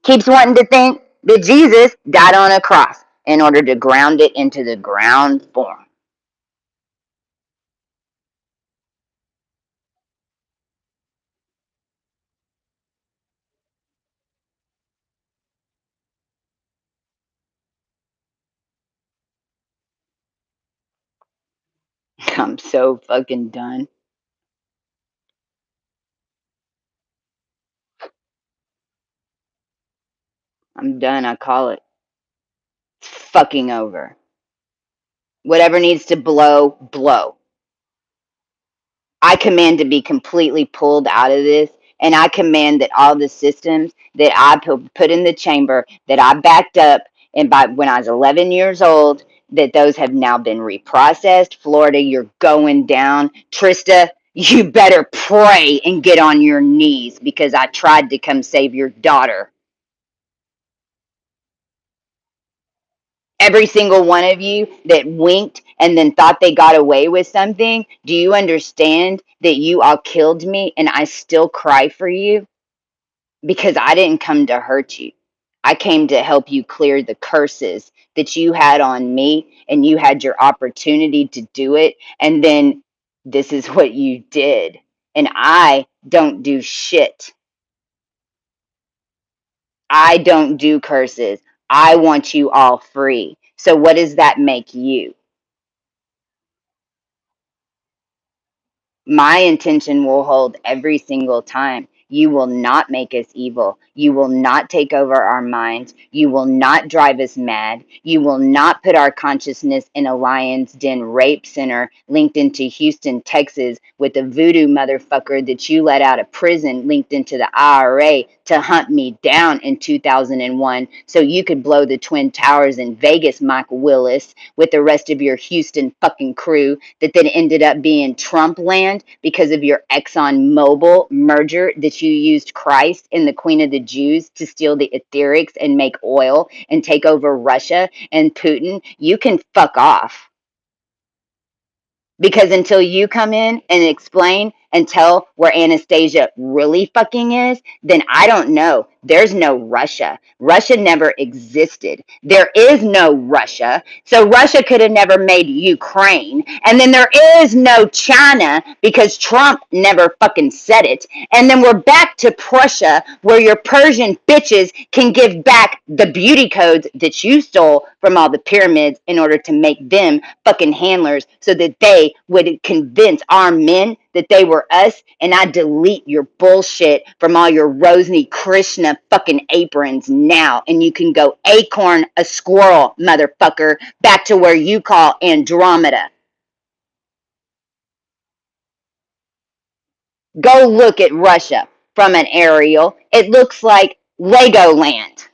keeps wanting to think that Jesus died on a cross in order to ground it into the ground form. I'm so fucking done. I'm done. I call it. It's fucking over. Whatever needs to blow, blow. I command to be completely pulled out of this. And I command that all the systems that I put in the chamber, that I backed up, and by when I was 11 years old, that those have now been reprocessed. Florida, you're going down. Trista, you better pray and get on your knees, because I tried to come save your daughter. Every single one of you that winked and then thought they got away with something, do you understand that you all killed me and I still cry for you? Because I didn't come to hurt you. I came to help you clear the curses that you had on me, and you had your opportunity to do it. And then this is what you did. And I don't do shit. I don't do curses. I want you all free. So, what does that make you? My intention will hold every single time. You will not make us evil. You will not take over our minds. You will not drive us mad. You will not put our consciousness in a lion's den rape center linked into Houston, Texas, with a voodoo motherfucker that you let out of prison linked into the IRA to hunt me down in 2001 so you could blow the Twin Towers in Vegas, Mike Willis, with the rest of your Houston fucking crew, that then ended up being Trump land because of your Exxon Mobil merger, that you used Christ and the Queen of the Jews to steal the etherics and make oil and take over Russia and Putin. You can fuck off. Because until you come in and explain and tell where Anastasia really fucking is, then I don't know. There's no Russia. Russia never existed. There is no Russia. So Russia could have never made Ukraine. And then there is no China because Trump never fucking said it. And then we're back to Prussia, where your Persian bitches can give back the beauty codes that you stole from all the pyramids in order to make them fucking handlers, so that they would convince our men that they were us. And I delete your bullshit from all your Rosny Krishna fucking aprons now, and you can go acorn a squirrel, motherfucker, back to where you call Andromeda. Go look at Russia from an aerial. It looks like Legoland.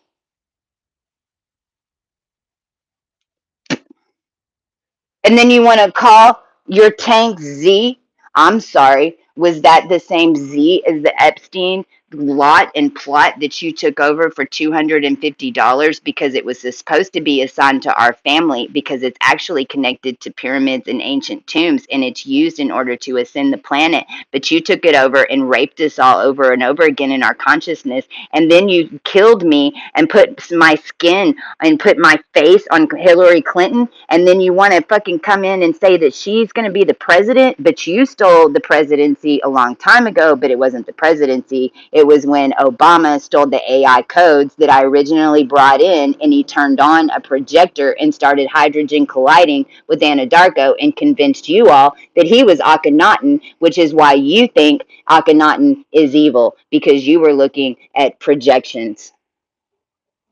And then you want to call your tank Z? I'm sorry. Was that the same Z as the Epstein lot and plot that you took over for $250 because it was supposed to be assigned to our family because it's actually connected to pyramids and ancient tombs and it's used in order to ascend the planet. But you took it over and raped us all over and over again in our consciousness. And then you killed me and put my skin and put my face on Hillary Clinton. And then you want to fucking come in and say that she's going to be the president, but you stole the presidency a long time ago, but it wasn't the presidency. It was when Obama stole the AI codes that I originally brought in, and he turned on a projector and started hydrogen colliding with Anadarko and convinced you all that he was Akhenaten, which is why you think Akhenaten is evil, because you were looking at projections.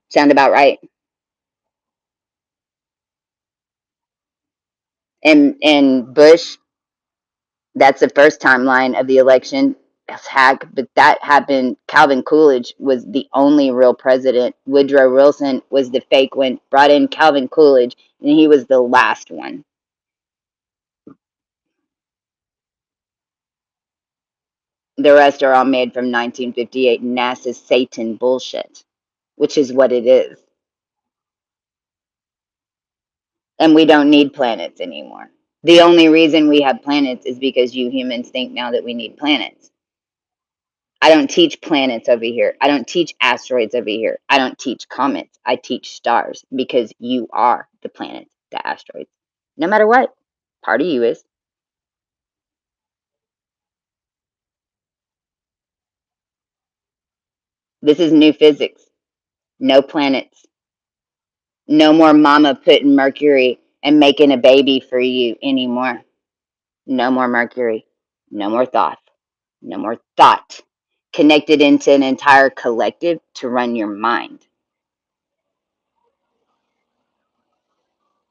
Sound about right? And Bush, that's the first timeline of the election hack, but that happened. Calvin Coolidge was the only real president. Woodrow Wilson was the fake one, brought in Calvin Coolidge, and he was the last one. The rest are all made from 1958 NASA Satan bullshit, which is what it is. And we don't need planets anymore. The only reason we have planets is because you humans think now that we need planets. I don't teach planets over here. I don't teach asteroids over here. I don't teach comets. I teach stars because you are the planets, the asteroids. No matter what, part of you is. This is new physics. No planets. No more mama putting Mercury and making a baby for you anymore. No more Mercury. No more thought. No more thought. Connected into an entire collective to run your mind.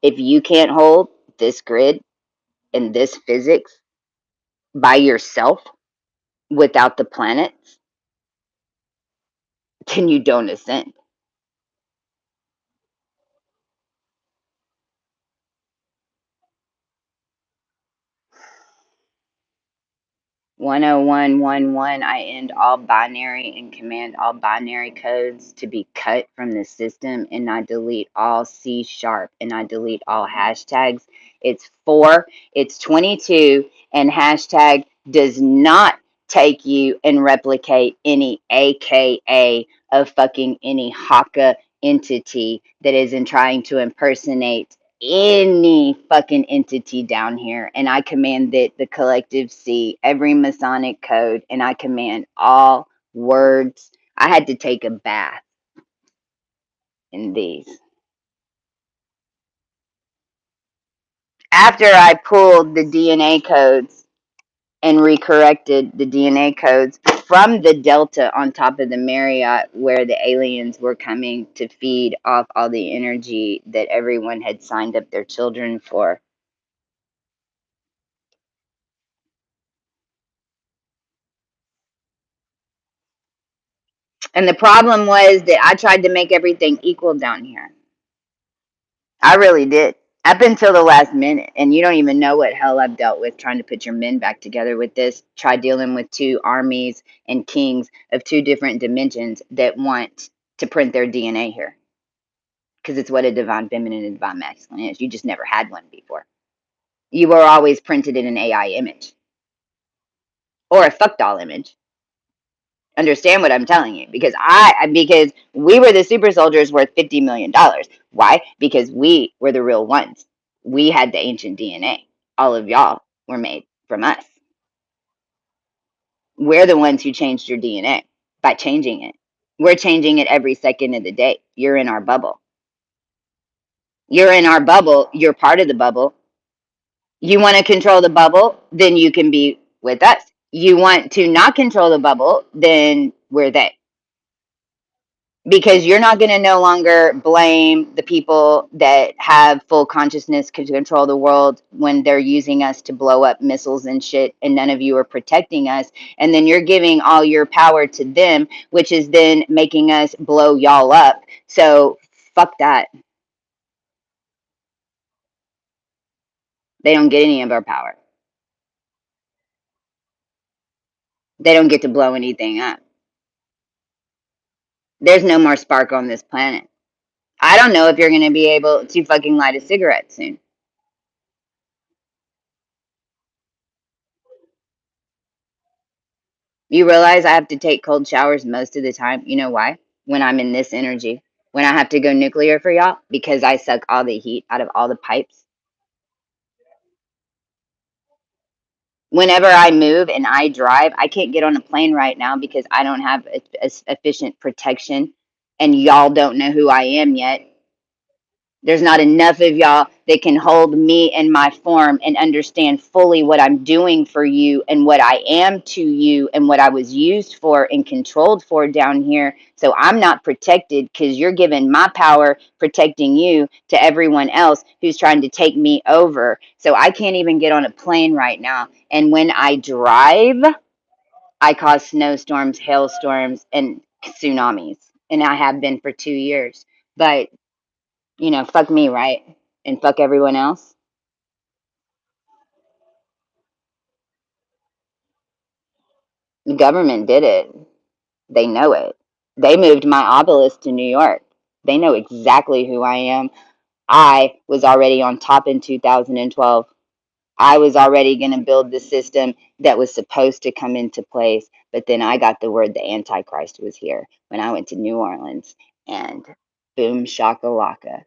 If you can't hold this grid and this physics by yourself without the planets, then you don't ascend. 10111, I end all binary and command all binary codes to be cut from the system, and I delete all C sharp and I delete all hashtags. It's 4, it's 22, and hashtag does not take you and replicate any AKA of fucking any Haka entity that isn't trying to impersonate any fucking entity down here, and I command that the collective see every Masonic code, and I command all words. I had to take a bath in these. After I pulled the DNA codes and recorrected the DNA codes from the Delta on top of the Marriott where the aliens were coming to feed off all the energy that everyone had signed up their children for. And the problem was that I tried to make everything equal down here. I really did. Up until the last minute. And you don't even know what hell I've dealt with trying to put your men back together with this. Try dealing with two armies and kings of two different dimensions that want to print their DNA here. Because it's what a divine feminine and divine masculine is. You just never had one before. You were always printed in an AI image or a fuck doll image. Understand what I'm telling you, because we were the super soldiers worth $50 million. Why? Because we were the real ones. We had the ancient DNA. All of y'all were made from us. We're the ones who changed your DNA by changing it. We're changing it every second of the day. You're in our bubble. You're in our bubble. You're part of the bubble. You want to control the bubble, then you can be with us. You want to not control the bubble, then we're they. Because you're not going to no longer blame the people that have full consciousness to control the world when they're using us to blow up missiles and shit, and none of you are protecting us, and then you're giving all your power to them, which is then making us blow y'all up. So fuck that. They don't get any of our power. They don't get to blow anything up. There's no more spark on this planet. I don't know if you're going to be able to fucking light a cigarette soon. You realize I have to take cold showers most of the time. You know why? When I'm in this energy. When I have to go nuclear for y'all, because I suck all the heat out of all the pipes. Whenever I move and I drive, I can't get on a plane right now because I don't have efficient protection, and y'all don't know who I am yet. There's not enough of y'all that can hold me in my form and understand fully what I'm doing for you and what I am to you and what I was used for and controlled for down here. So I'm not protected because you're giving my power, protecting you, to everyone else who's trying to take me over. So I can't even get on a plane right now. And when I drive, I cause snowstorms, hailstorms, and tsunamis. And I have been for 2 years. But fuck me, right? And fuck everyone else. The government did it. They know it. They moved my obelisk to New York. They know exactly who I am. I was already on top in 2012. I was already going to build the system that was supposed to come into place. But then I got the word the Antichrist was here when I went to New Orleans. And boom, shakalaka.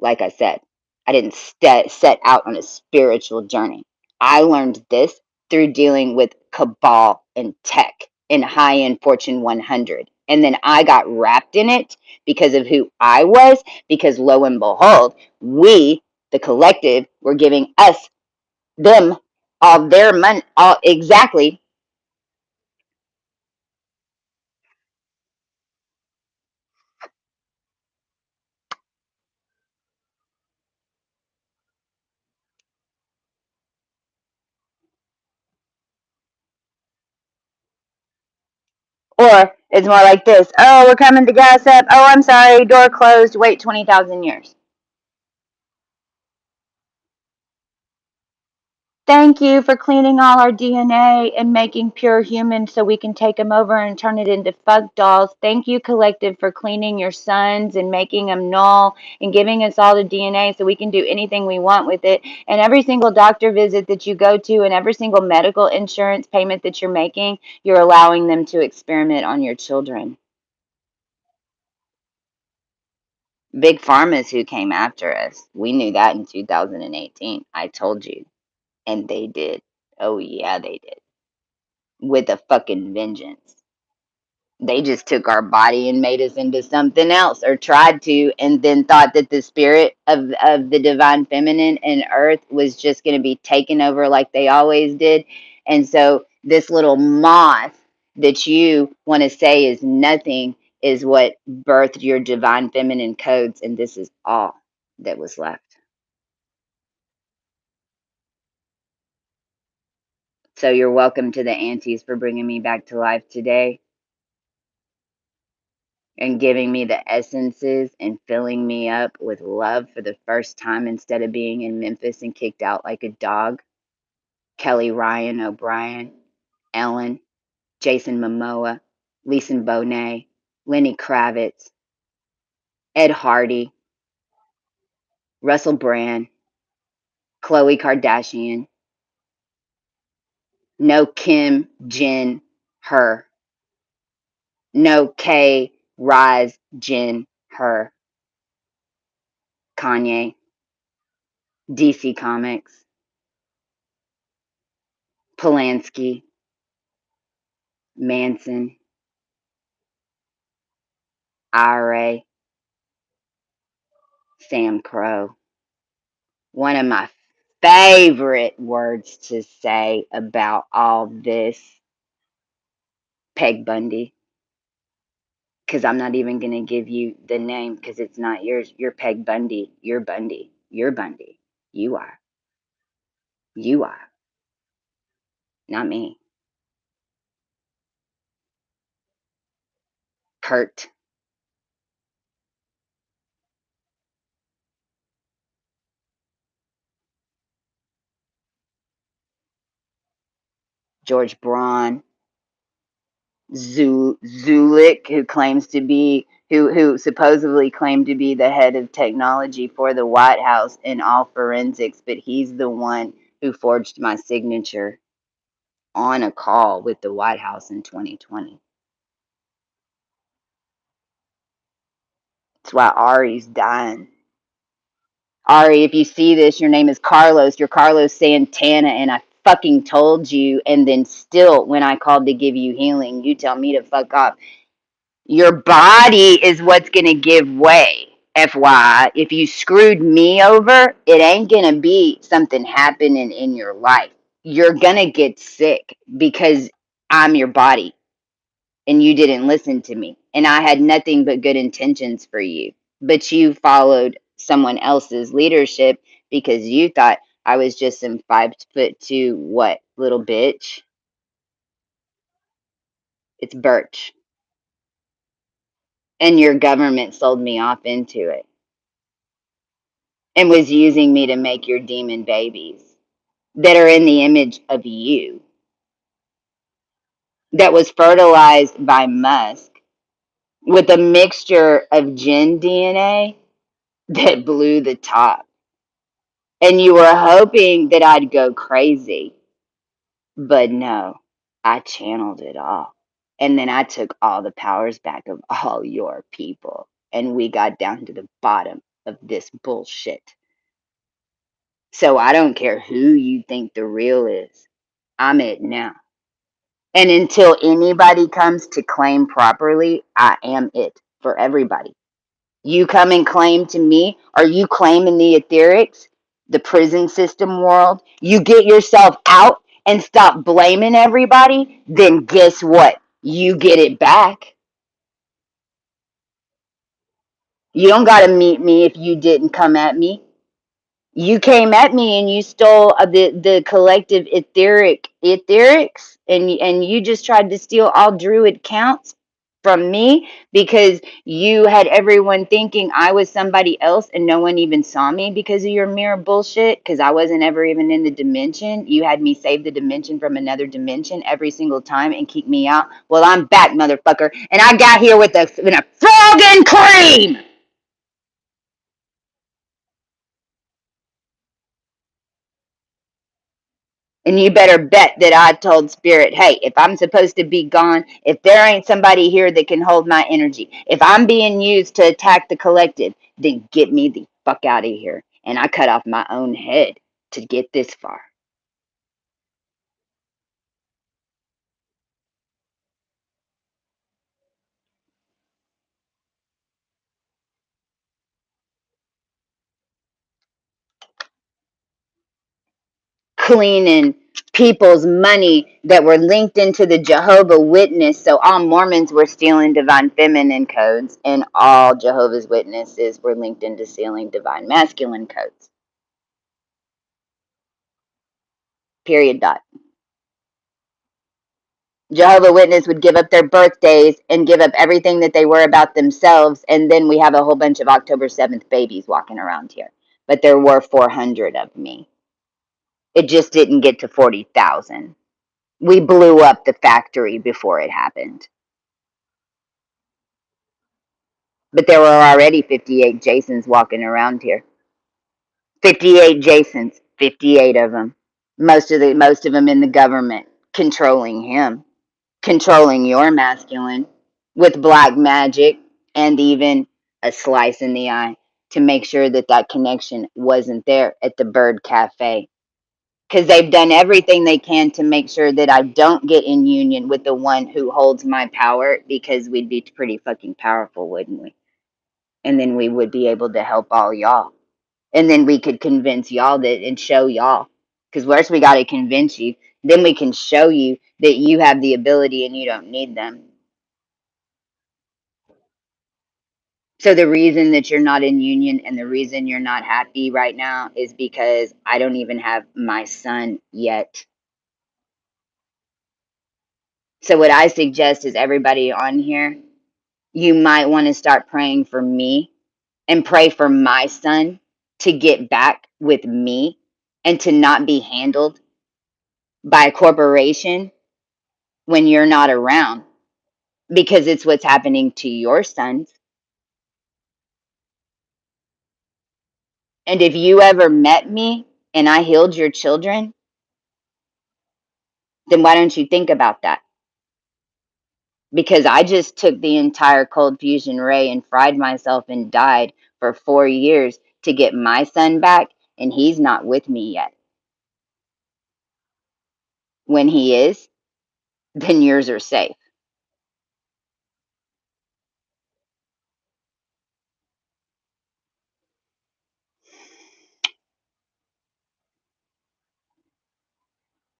Like I said, I didn't set out on a spiritual journey. I learned this through dealing with cabal and tech and high end Fortune 100. And then I got wrapped in it because of who I was, because lo and behold, we, the collective, were giving us, them, all their money, all exactly. Or it's more like this: oh, we're coming to gas up. Oh, I'm sorry, door closed. Wait 20,000 years. Thank you for cleaning all our DNA and making pure humans so we can take them over and turn it into fuck dolls. Thank you, collective, for cleaning your sons and making them null and giving us all the DNA so we can do anything we want with it. And every single doctor visit that you go to and every single medical insurance payment that you're making, you're allowing them to experiment on your children. Big Pharma is who came after us. We knew that in 2018. I told you. And they did. Oh, yeah, they did. With a fucking vengeance. They just took our body and made us into something else, or tried to, and then thought that the spirit of the divine feminine and earth was just going to be taken over like they always did. And so this little moth that you want to say is nothing is what birthed your divine feminine codes, and this is all that was left. So you're welcome to the aunties for bringing me back to life today and giving me the essences and filling me up with love for the first time instead of being in Memphis and kicked out like a dog. Kelly Ryan O'Brien, Ellen, Jason Momoa, Lisa Bonet, Lenny Kravitz, Ed Hardy, Russell Brand, Khloe Kardashian, no Kim, Jen, her, no K, Rise, Jen, her, Kanye, DC Comics, Polanski, Manson, IRA, Sam Crow. One of my favorite words to say about all this, Peg Bundy. Because I'm not even going to give you the name because it's not yours. You're Peg Bundy. You're Bundy. You're Bundy. You are. You are. Not me. Kurt. George Braun. Zulik, who claims to be who supposedly claimed to be the head of technology for the White House in all forensics, but he's the one who forged my signature on a call with the White House in 2020. That's why Ari's dying. Ari, if you see this, your name is Carlos. You're Carlos Santana, and I fucking told you. And then still, when I called to give you healing, you tell me to fuck off. Your body is what's gonna give way. FYI, if you screwed me over, it ain't gonna be something happening in your life. You're gonna get sick because I'm your body and you didn't listen to me. And I had nothing but good intentions for you. But you followed someone else's leadership because you thought I was just some 5'2" what little bitch. It's Birch. And your government sold me off into it and was using me to make your demon babies that are in the image of you, that was fertilized by Musk with a mixture of Jinn DNA that blew the top. And you were hoping that I'd go crazy. But no, I channeled it all. And then I took all the powers back of all your people. And we got down to the bottom of this bullshit. So I don't care who you think the real is. I'm it now. And until anybody comes to claim properly, I am it for everybody. You come and claim to me, are you claiming the etherics, the prison system world? You get yourself out and stop blaming everybody, then guess what? You get it back. You don't got to meet me if you didn't come at me. You came at me and you stole the collective etherics, and you just tried to steal all druid counts from me because you had everyone thinking I was somebody else and no one even saw me because of your mirror bullshit, because I wasn't ever even in the dimension. You had me save the dimension from another dimension every single time and keep me out. Well, I'm back, motherfucker, and I got here with a frog and cream. And you better bet that I told Spirit, hey, if I'm supposed to be gone, if there ain't somebody here that can hold my energy, if I'm being used to attack the collective, then get me the fuck out of here. And I cut off my own head to get this far. Cleaning people's money that were linked into the Jehovah Witness. So all Mormons were stealing divine feminine codes, and all Jehovah's Witnesses were linked into stealing divine masculine codes. Period. Dot. Jehovah Witness would give up their birthdays and give up everything that they were about themselves, and then we have a whole bunch of October 7th babies walking around here. But there were 400 of me. It just didn't get to 40,000. We blew up the factory before it happened. But there were already 58 Jasons walking around here. 58 Jasons, 58 of them. Most of them in the government controlling him, controlling your masculine with black magic and even a slice in the eye to make sure that that connection wasn't there at the Bird Cafe. Because they've done everything they can to make sure that I don't get in union with the one who holds my power, because we'd be pretty fucking powerful, wouldn't we? And then we would be able to help all y'all. And then we could convince y'all that and show y'all. Because first we got to convince you. Then we can show you that you have the ability and you don't need them. So the reason that you're not in union and the reason you're not happy right now is because I don't even have my son yet. So what I suggest is everybody on here, you might want to start praying for me and pray for my son to get back with me and to not be handled by a corporation when you're not around. because it's what's happening to your sons. And if you ever met me and I healed your children, then why don't you think about that? Because I just took the entire cold fusion ray and fried myself and died for 4 years to get my son back, and he's not with me yet. When he is, then yours are safe.